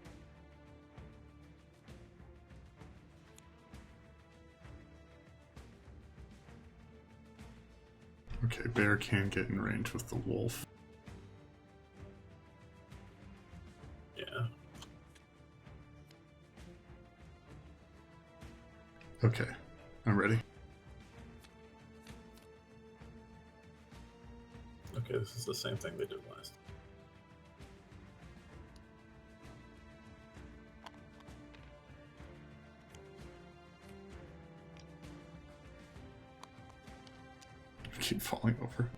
Okay, bear can get in range with the wolf. Yeah. Okay, I'm ready. Okay, this is the same thing they did last. Keep falling over.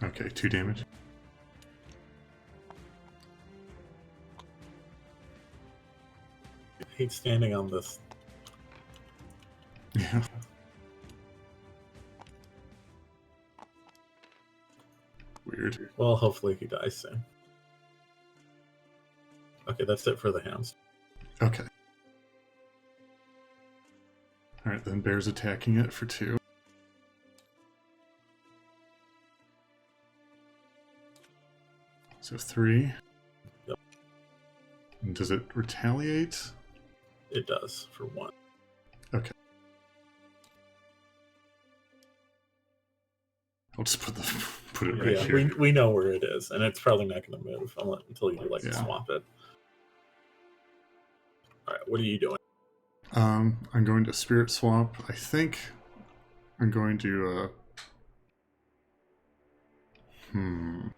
Okay, 2 damage. I hate standing on this. Yeah. Weird. Well, hopefully he dies soon. Okay, that's it for the hounds. Okay. Alright, then bear's attacking it for 2. So 3. Yep. And does it retaliate? It does for 1. Okay. I'll just put it right Yeah, here. we know where it is, and it's probably not going to move until you Yeah. swap it. All right, what are you doing? I'm going to spirit swap. I think I'm going to I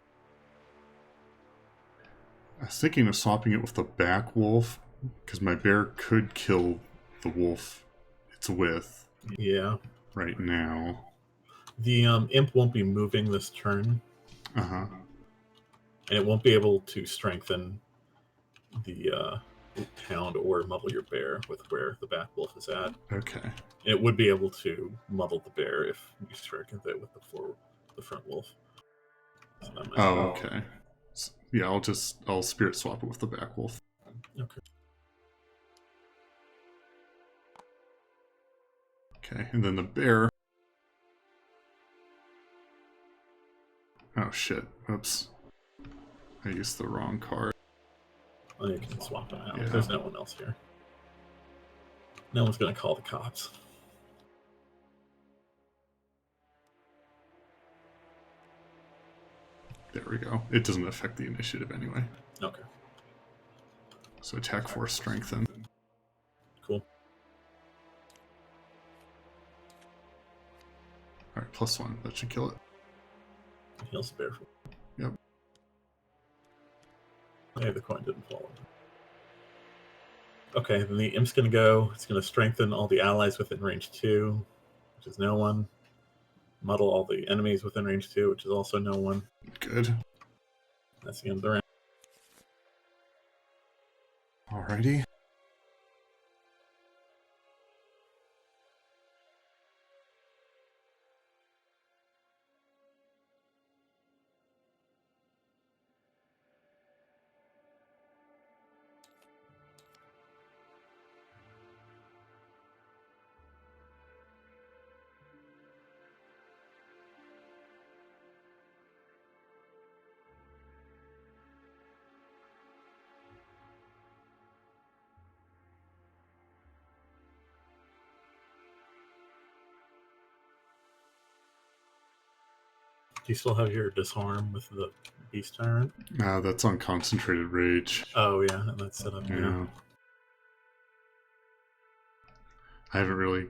was thinking of swapping it with the back wolf, because my bear could kill the wolf it's with Yeah. right now. The imp won't be moving this turn, Uh-huh. and it won't be able to strengthen the hound or muzzle your bear with where the back wolf is at. Okay. And it would be able to muzzle the bear if you strengthen it with the front wolf. So that might Oh, okay. Yeah, I'll spirit swap it with the back wolf. Okay. Okay, and then the bear. Oh shit. Oops. I used the wrong card. Well, you can swap them out. Yeah. There's no one else here. No one's going to call the cops. There we go. It doesn't affect the initiative anyway. Okay. So attack force strengthen. Cool. Alright, +1. That should kill it. Heals the bear. Yep. Hey, the coin didn't fall over. Okay, then the imp's going to go. It's going to strengthen all the allies within range 2, which is no one. Muddle all the enemies within range 2, which is also no one. Good. That's the end of the round. Alrighty. you still have your disarm with the beast tyrant? That's on concentrated rage. Oh yeah, and that's set up now. I haven't really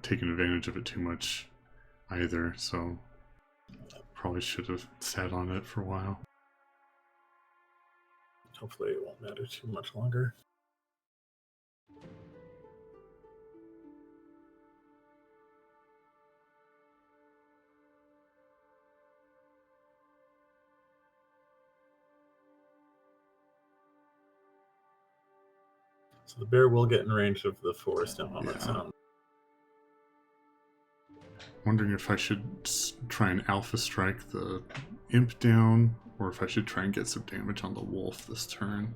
taken advantage of it too much either, so probably should have sat on it for a while. Hopefully it won't matter too much longer. So the bear will get in range of the forest imp on its own. Wondering if I should try and alpha strike the imp down, or if I should try and get some damage on the wolf this turn.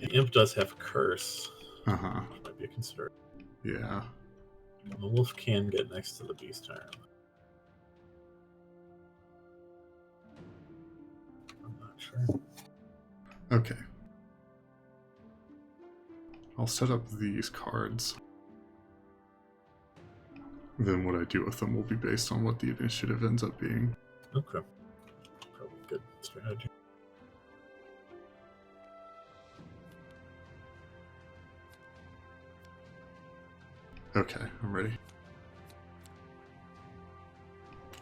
The imp does have a curse. Uh-huh. Which might be a concern. Yeah. And the wolf can get next to the beast tyrant. I'm not sure. Okay. I'll set up these cards. Then what I do with them will be based on what the initiative ends up being. Okay. Probably good strategy. Okay, I'm ready.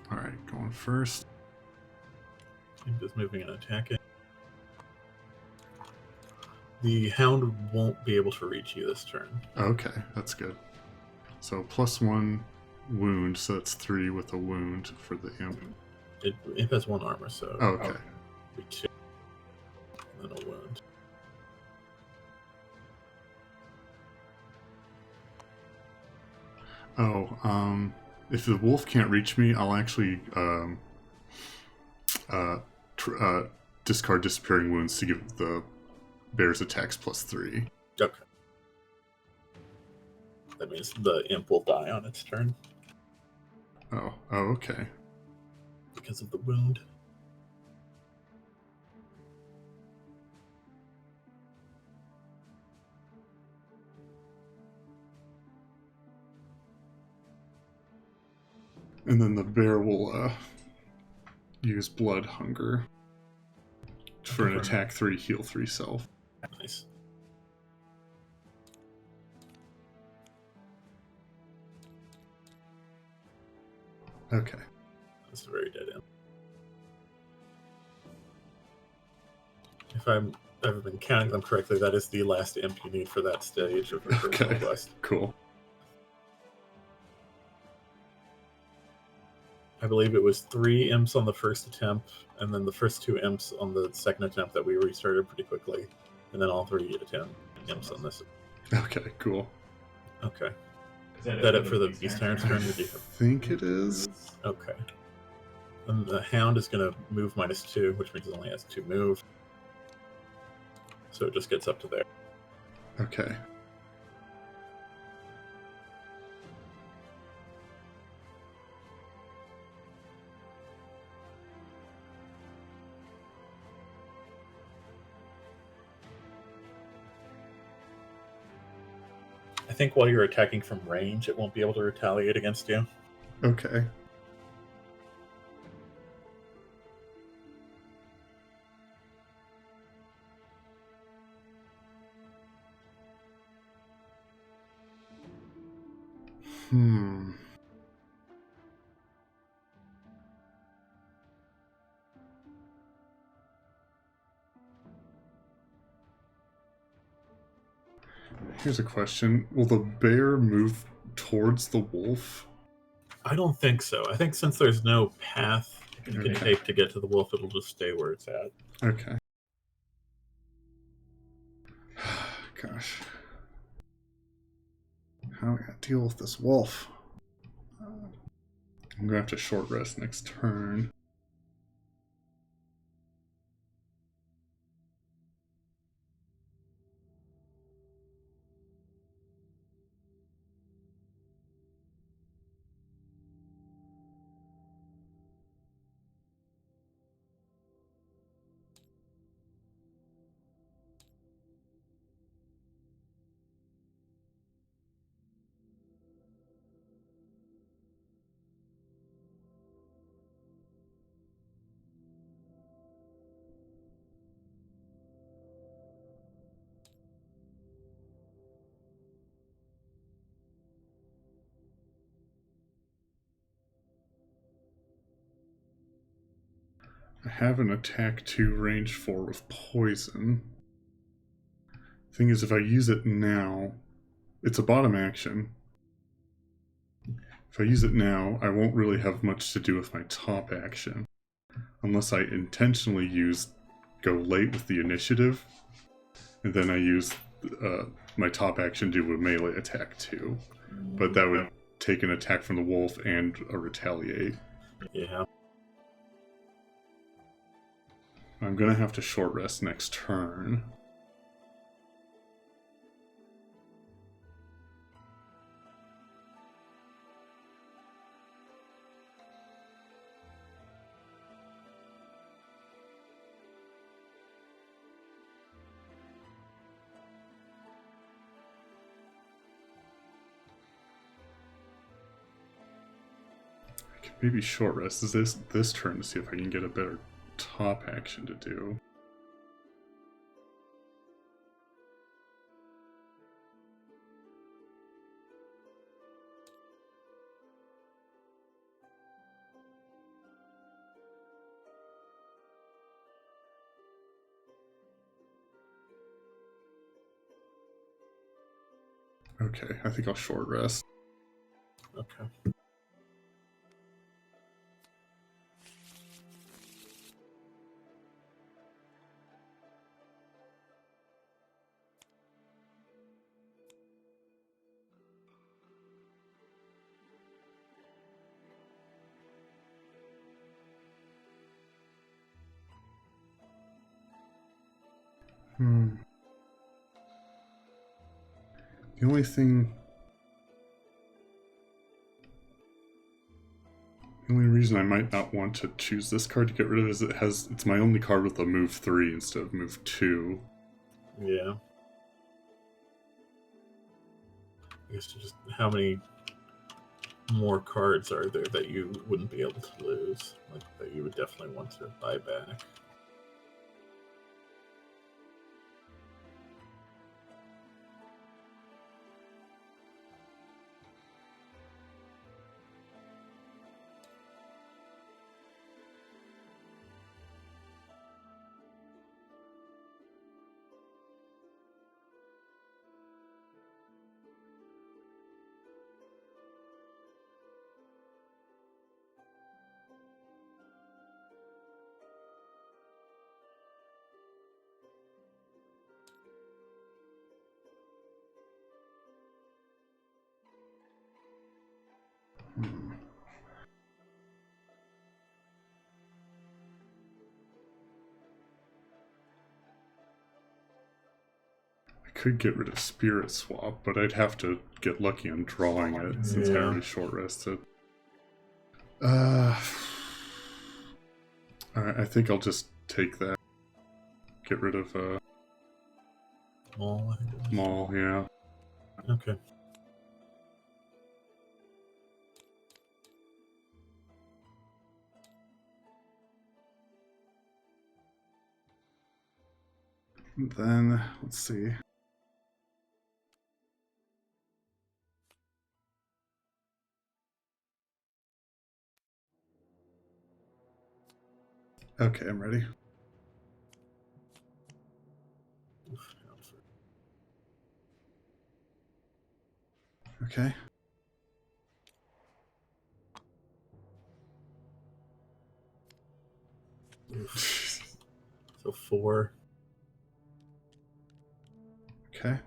Alright, going first. I'm just moving and attacking. The hound won't be able to reach you this turn. Okay, that's good. So +1 wound, so that's 3 with a wound for the imp. Imp has 1 armor, so Okay. Be 2. And then a wound. If the wolf can't reach me, I'll actually discard Disappearing Wounds to give the bear's attacks +3. Okay. That means the imp will die on its turn. Oh, okay. Because of the wound. And then the bear will use Blood Hunger for an attack 3, heal 3 self. Nice. Okay. That's a very dead end. If I've ever been counting them correctly, that is the last imp you need for that stage of your personal quest. Cool. I believe it was 3 imps on the first attempt, and then the first 2 imps on the second attempt that we restarted pretty quickly, and then all 3 imps on this. Okay, cool. Okay. Is that it for the beast tyrant's turn? I think it is. Okay. And the hound is going to move -2, which means it only has 2 move. So it just gets up to there. Okay. I think while you're attacking from range, it won't be able to retaliate against you. Okay. Here's a question. Will the bear move towards the wolf? I don't think so. I think since there's no path you can take to get to the wolf, it'll just stay where it's at. Okay. Gosh. How am I going to deal with this wolf? I'm going to have to short rest next turn. I have an attack 2 range 4 with poison. Thing is, if I use it now, it's a bottom action. If I use it now, I won't really have much to do with my top action. Unless I intentionally go late with the initiative, and then I use my top action to do a melee attack too. But that would take an attack from the wolf and a retaliate. Yeah. I'm gonna have to short rest next turn. I could maybe short rest this turn to see if I can get a better top action to do. Okay, I think I'll short rest. Okay. The only thing... The only reason I might not want to choose this card to get rid of is it's my only card with a move 3 instead of move 2. Yeah. I guess just how many more cards are there that you wouldn't be able to lose? Like, that you would definitely want to buy back? I could get rid of Spirit Swap, but I'd have to get lucky on drawing it since I already short rested. I think I'll just take that. Get rid of Maul, I think it was. Maul, yeah. Okay. And then, let's see. Okay, I'm ready. Okay. So 4. Okay.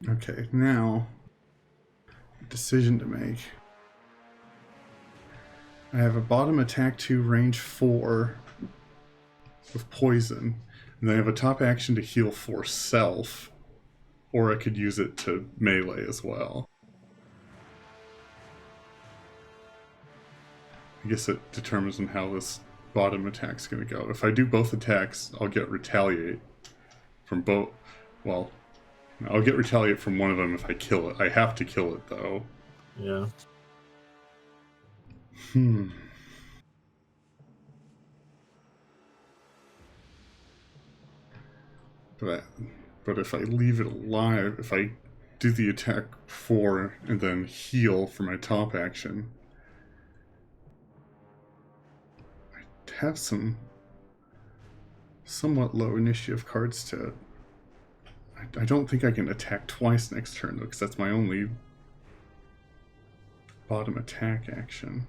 Okay, now, decision to make. I have a bottom attack 2 range 4 with poison, and then I have a top action to heal 4 self, or I could use it to melee as well. I guess it determines on how this bottom attack's going to go. If I do both attacks, I'll get retaliate from both. Well, I'll get retaliate from one of them if I kill it. I have to kill it, though. Yeah. But but if I leave it alive, if I do the attack 4 and then heal for my top action, I have some somewhat low initiative cards to... I don't think I can attack twice next turn, though, because that's my only bottom attack action.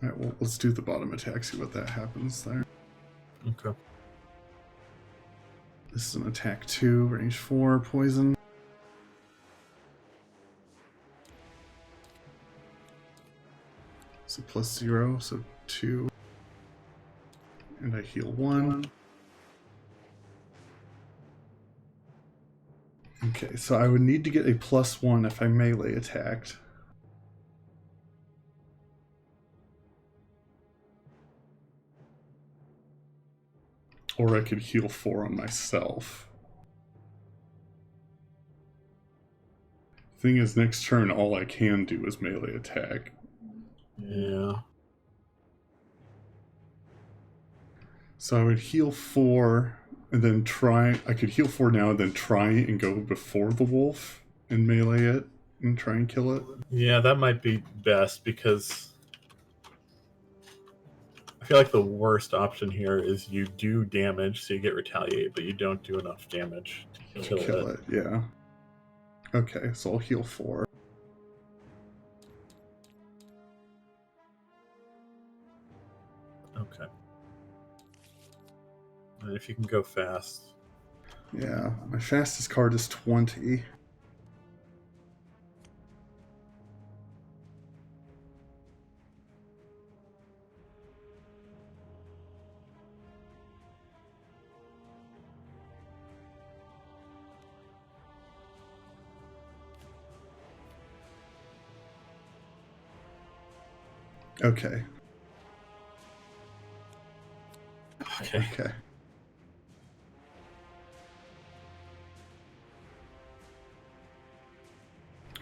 Alright, well, let's do the bottom attack, see what that happens there. Okay. This is an attack 2, range 4, poison. So +0, so 2. And I heal 1. Okay, so I would need to get a +1 if I melee attacked. Or I could heal 4 on myself. Thing is, next turn, all I can do is melee attack. Yeah. So I would heal 4, and then try... I could heal 4 now, and then try and go before the wolf, and melee it, and try and kill it. Yeah, that might be best, because I feel like the worst option here is you do damage, so you get retaliate, but you don't do enough damage to kill it. Yeah. Okay, so I'll heal 4. Okay. And if you can go fast. Yeah, my fastest card is 20. Okay. Okay.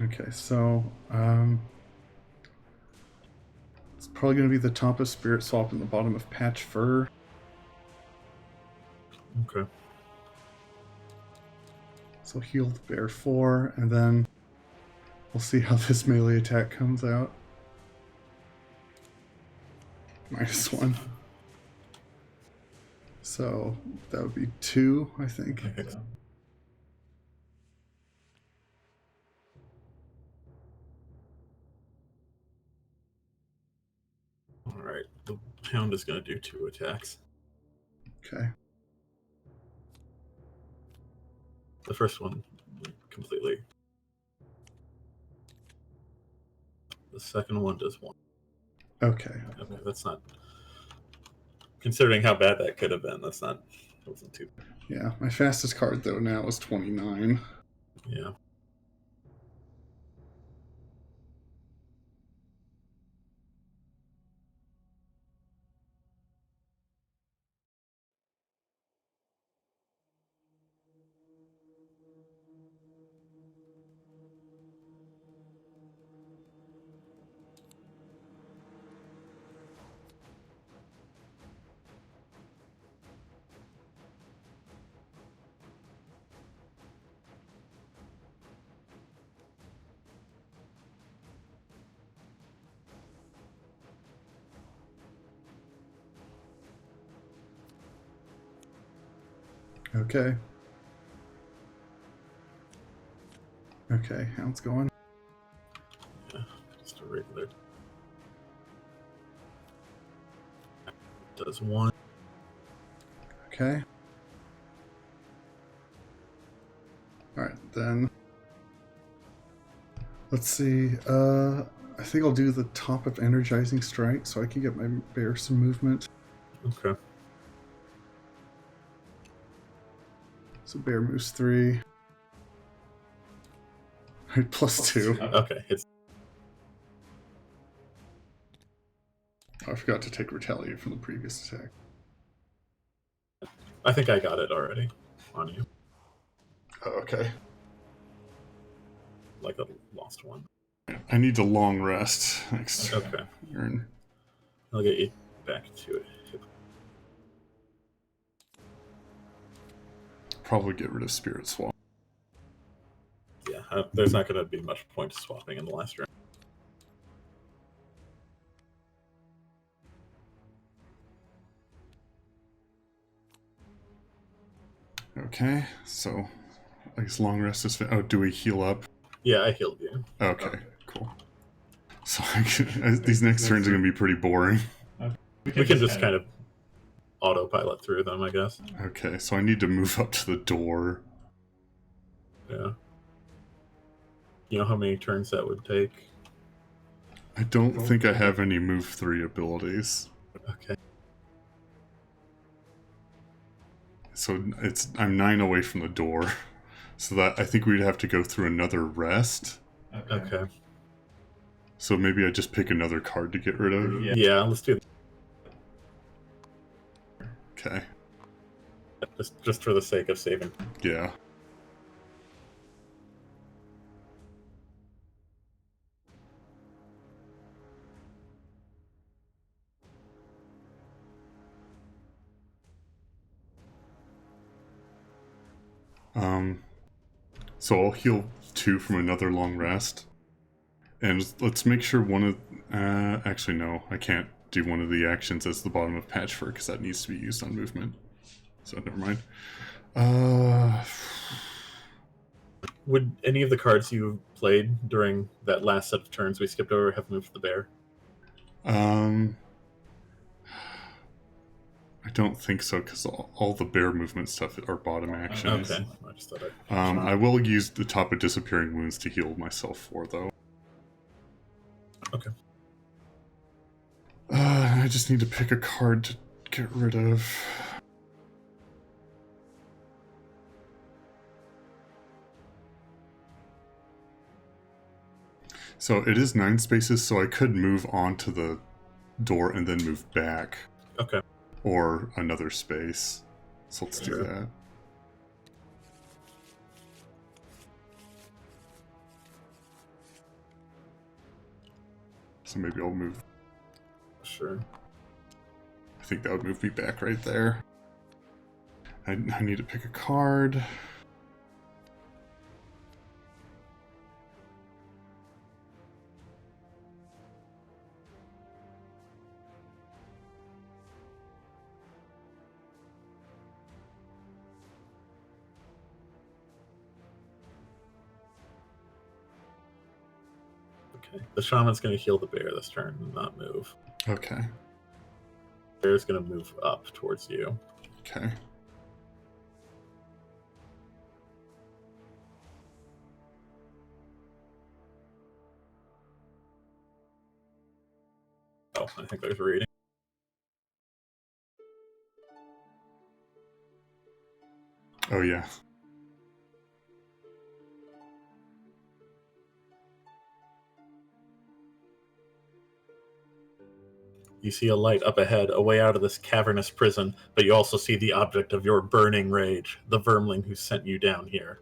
Okay, so it's probably going to be the top of Spirit Swap and the bottom of Patch Fur. Okay. So heal the bear 4, and then we'll see how this melee attack comes out. -1. So that would be 2, I think. I think so. Alright, the hound is going to do 2 attacks. Okay. The first one, completely. The second one does 1. Okay. Okay, that's not... Considering how bad that could have been, that wasn't too bad. Yeah, my fastest card, though, now is 29. Yeah. Okay. Okay, hound's going. Yeah, just a regular. Does 1. Okay. Alright, then. Let's see. I think I'll do the top of Energizing Strike so I can get my bear some movement. Okay. So bear moves 3. Alright, +2. Okay, it's... Oh, I forgot to take retaliate from the previous attack. I think I got it already on you. Oh, okay. like a lost one. I need a long rest next Okay. turn. I'll get you back to it. Probably get rid of Spirit Swap. Yeah, there's not going to be much point to swapping in the last round. Okay, so I guess long rest is. Oh, do we heal up? Yeah, I healed you. Okay, cool. So these next turns are going to be pretty boring. We can just kind of autopilot through them, I guess. Okay, so I need to move up to the door. Yeah. You know how many turns that would take? I don't think I have any move 3 abilities. Okay. So I'm 9 away from the door. So that I think we'd have to go through another rest. Okay. So maybe I just pick another card to get rid of. Yeah, let's do that. Okay. Just for the sake of saving. Yeah. So I'll heal 2 from another long rest. And let's make sure one of... actually, no. I can't do one of the actions as the bottom of Patchwork because that needs to be used on movement. So never mind. Would any of the cards you played during that last set of turns we skipped over have moved the bear? I don't think so because all the bear movement stuff are bottom actions. Okay. I just thought I will use the top of Disappearing Wounds to heal myself for, though. Okay. I just need to pick a card to get rid of. So it is 9 spaces, so I could move on to the door and then move back. Okay. Or another space. So let's do that. So maybe I'll move. Sure. I think that would move me back right there. I need to pick a card. Okay. The shaman's going to heal the bear this turn and not move. Okay. The bear's going to move up towards you. Okay. Oh, I think there's a reading. Oh, yeah. You see a light up ahead, a way out of this cavernous prison, but you also see the object of your burning rage, the vermling who sent you down here.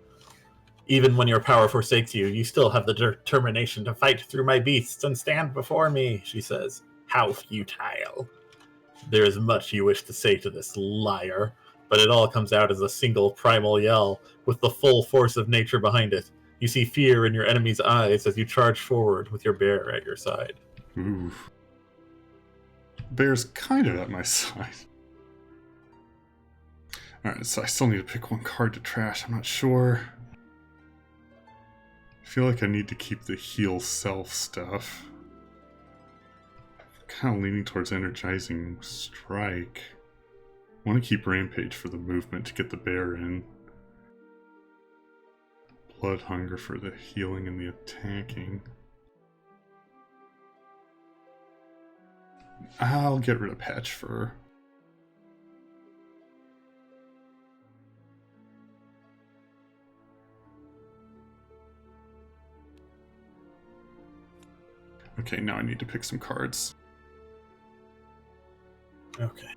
Even when your power forsakes you, you still have the determination to fight through my beasts and stand before me, she says. How futile. There is much you wish to say to this liar, but it all comes out as a single primal yell, with the full force of nature behind it. You see fear in your enemy's eyes as you charge forward with your bear at your side. Ooh. Bear's kind of at my side. Alright, so I still need to pick one card to trash. I'm not sure. I feel like I need to keep the heal self stuff. Kind of leaning towards Energizing Strike. I want to keep Rampage for the movement to get the bear in. Blood Hunger for the healing and the attacking. I'll get rid of Patch Fur. Okay, now I need to pick some cards. Okay.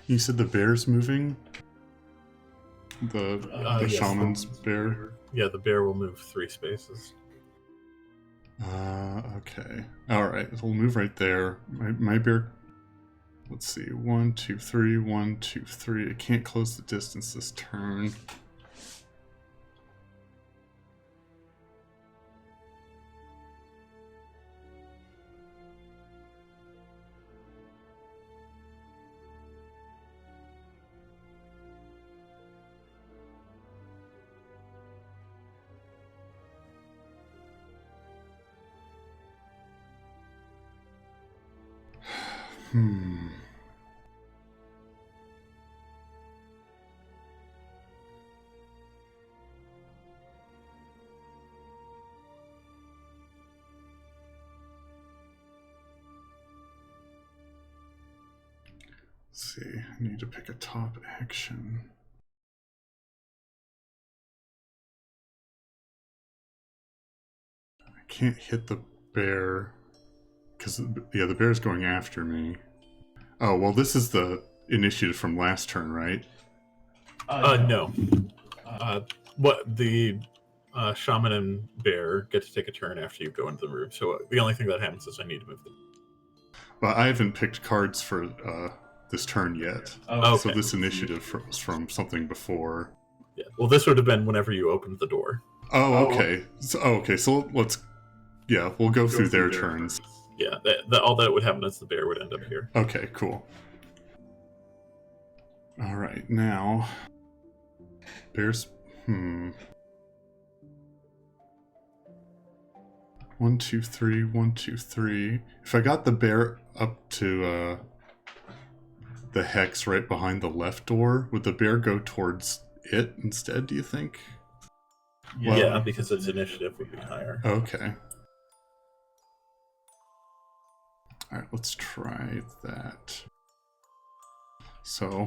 You said the bear's moving? The Yes. shaman's bear? Yeah, the bear will move 3 spaces. Okay. Alright, it'll move right there. My bear... Let's see. 1, 2, 3, 1, 2, 3. I can't close the distance this turn. Let's see. I need to pick a top action. I can't hit the bear because the bear's going after me. Oh, well, this is the initiative from last turn, right? No. What the shaman and bear get to take a turn after you go into the room. So the only thing that happens is I need to move them. Well, I haven't picked cards for this turn yet. Okay. So this initiative was from something before. Yeah. Well, this would have been whenever you opened the door. Oh, okay. So let's... Yeah, we'll go through their turns. Yeah, all that would happen is the bear would end up here. Okay, cool. Alright, now... Bears... 1, 2, 3, 1, 2, 3. If I got the bear up to the hex right behind the left door, would the bear go towards it instead, do you think? Yeah, because its initiative would be higher. Okay. Alright, let's try that. So...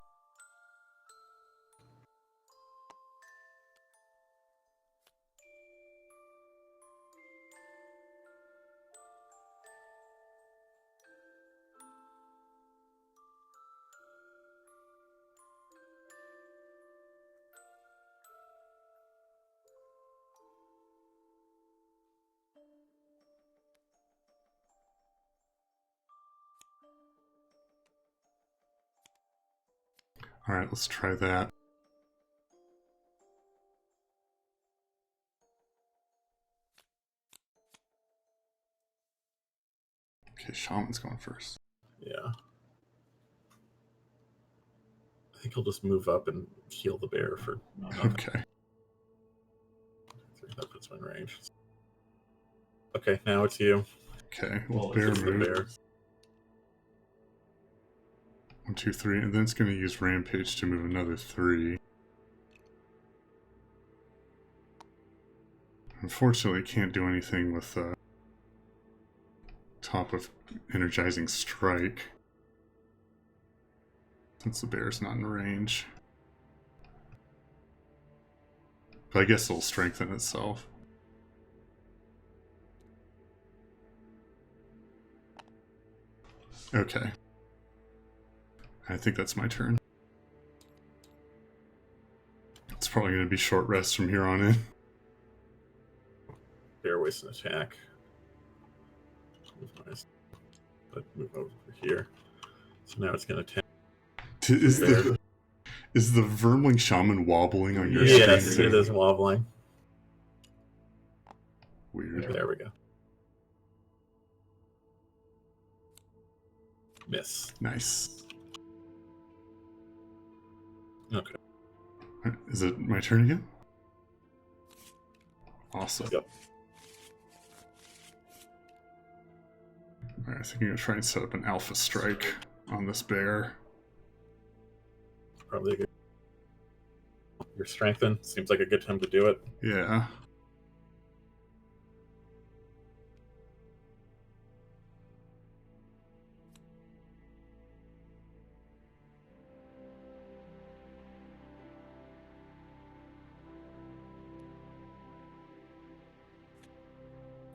Alright, let's try that. Okay, Shaman's going first. Yeah. I think he'll just move up and heal the bear for nothing. Okay. That puts him in range. Okay, now it's you. Okay, well, It's bear just the move. bear. 1, 2, 3, and then it's going to use Rampage to move another 3. Unfortunately, can't do anything with top of Energizing Strike, since the bear's not in range. But I guess it'll strengthen itself. Okay. I think that's my turn. It's probably going to be short rest from here on in. Bear wastes an attack. Nice. But move over here. So now it's going to attack. Is the Vermling Shaman wobbling on your Yes, screen? it is wobbling. Weird. There we go. Miss. Nice. Okay. Is it my turn again? Awesome. Yep. Alright, I think I'm going to try and set up an Alpha Strike on this bear. Probably a good. You're strengthened. Seems like a good time to do it. Yeah.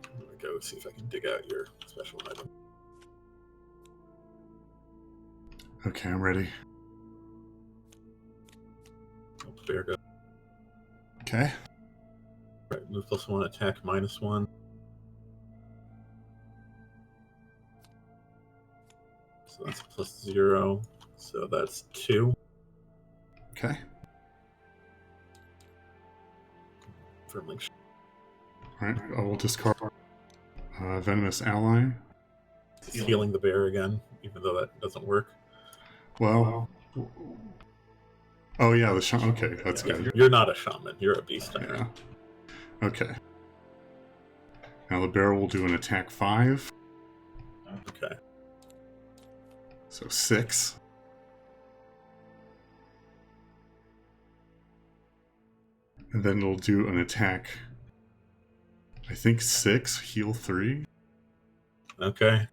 I'm gonna go see if I can dig out your special item. Okay, I'm ready. Bear goes. Okay. Right, move +1, attack -1. So that's +0. So that's 2. Okay. Firmly. Alright, I will discard Venomous Ally. It's healing the bear again, even though that doesn't work. Well. Oh, yeah, the shaman. Okay, that's Yeah, good. you're not a shaman. You're a beast tyrant. Yeah. Okay. Now the bear will do an attack 5. Okay. So 6. And then it'll do an attack, I think 6, heal 3. Okay.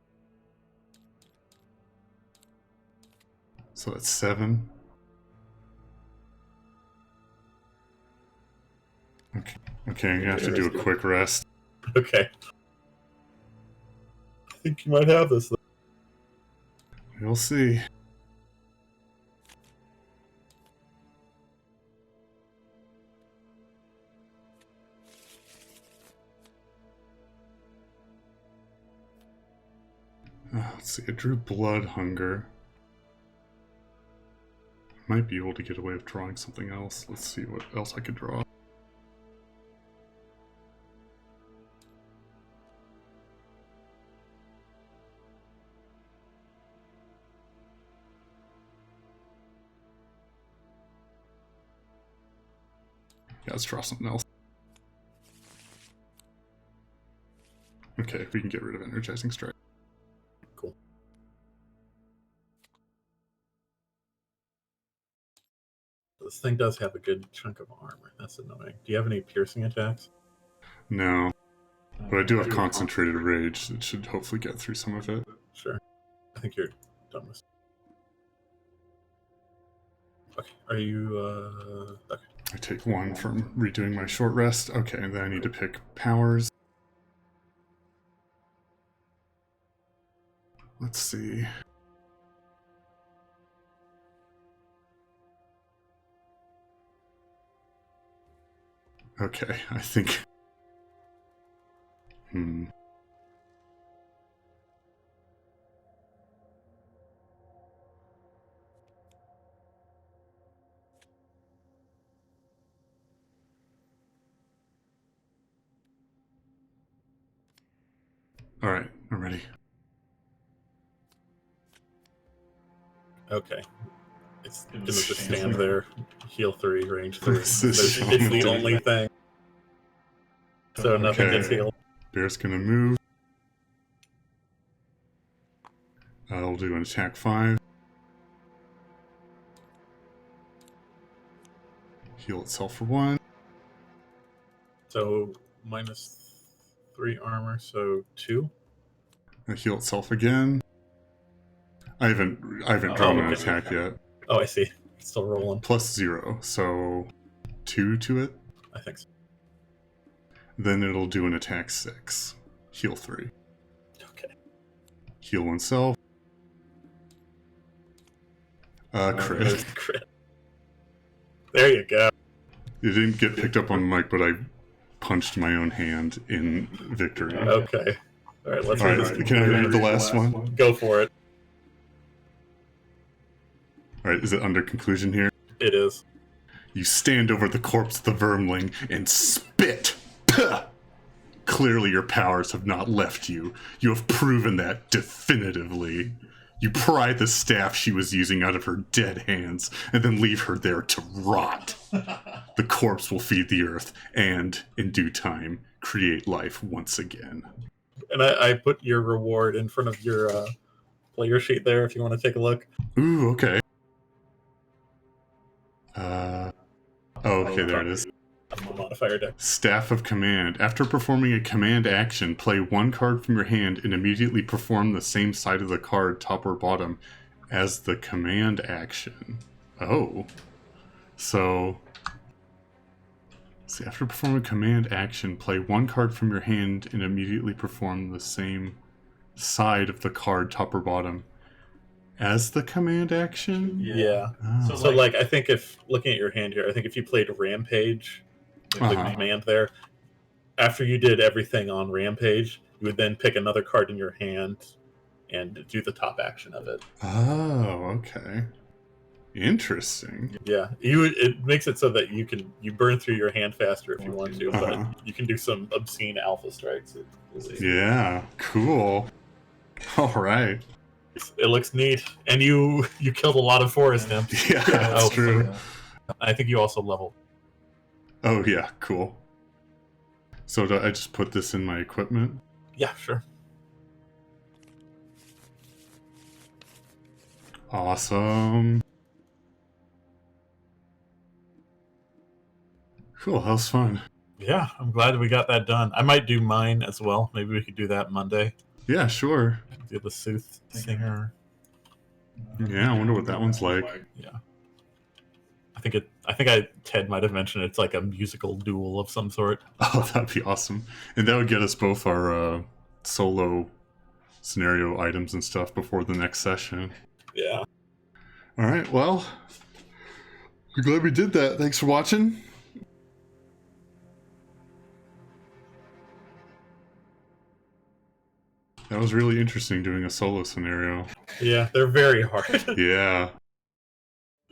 So that's 7. Okay, I'm gonna have to do a quick rest. Okay. I think you might have this. We'll see. Let's see, I drew Blood Hunger. Might be able to get away with drawing something else. Let's see what else I could draw. Yeah, let's draw something else. Okay, we can get rid of Energizing Strike. Cool. This thing does have a good chunk of armor. That's annoying. Do you have any piercing attacks? No. But I do have Concentrated Rage that should hopefully get through some of it. Sure. I think you're done with. Okay. Are you, okay. I take 1 from redoing my short rest. Okay, and then I need to pick powers. Let's see. Okay, I think... Alright, I'm ready. Okay. It's gonna just stand there, heal 3, range 3. This is It's the only thing. So nothing gets healed. Bear's gonna move. I'll do an attack 5. Heal itself for 1. So -3 armor, so 2. Heal itself again. I haven't drawn an attack yet. Oh, I see. It's still rolling. +0, so 2 to it. I think so. Then it'll do an attack 6. Heal 3. Okay. Heal oneself. Crit. Crit. There you go. It didn't get picked up on mic, but I punched my own hand in victory. Okay. All right, let's read this. Can I read the last one? Go for it. Alright, is it under conclusion here? It is. You stand over the corpse of the vermling and spit. Puh! Clearly your powers have not left you. You have proven that definitively. You pry the staff she was using out of her dead hands and then leave her there to rot. The corpse will feed the earth and, in due time, create life once again. And I put your reward in front of your player sheet there if you want to take a look. Ooh, okay. Okay, there it is. Modifier deck. Staff of Command. After performing a command action, play 1 card from your hand and immediately perform the same side of the card, top or bottom, as the command action. Oh. So... See, after performing a command action, play 1 card from your hand and immediately perform the same side of the card, top or bottom, As the command action? Yeah. Oh. So, like, I think if looking at your hand here, I think if you played Rampage, the command there, after you did everything on Rampage, you would then pick another card in your hand and do the top action of it. Oh, okay. Interesting. Yeah, it makes it so that you burn through your hand faster if you want to, but you can do some obscene alpha strikes. Yeah, cool. All right. It looks neat, and you killed a lot of forest imps. Yeah, that's true. I think you also leveled. Oh yeah, cool. So do I just put this in my equipment? Yeah, sure. Awesome. Cool, that was fun. Yeah, I'm glad we got that done. I might do mine as well. Maybe we could do that Monday. Yeah, sure. Do the Sooth Singer. Yeah, I wonder what that one's like. Yeah. Ted might have mentioned it's like a musical duel of some sort. Oh, that'd be awesome. And that would get us both our solo scenario items and stuff before the next session. Yeah. All right, well, we're glad we did that. Thanks for watching. That was really interesting doing a solo scenario. Yeah, they're very hard. Yeah.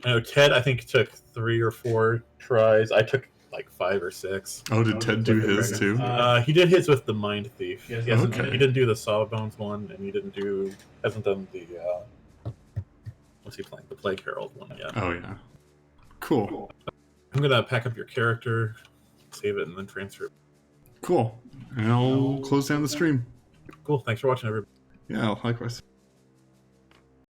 I know Ted, I think, took 3 or 4 tries. I took like 5 or 6. Oh, did Ted do his too? He did his with the Mind Thief. He Okay. didn't do the Sawbones one, and he hasn't done the what's he playing? The Plague Herald one yet. Oh yeah. Cool. I'm gonna pack up your character, save it, and then transfer it. Cool. And I'll close down the stream. Cool. Thanks for watching, everybody. Yeah, likewise.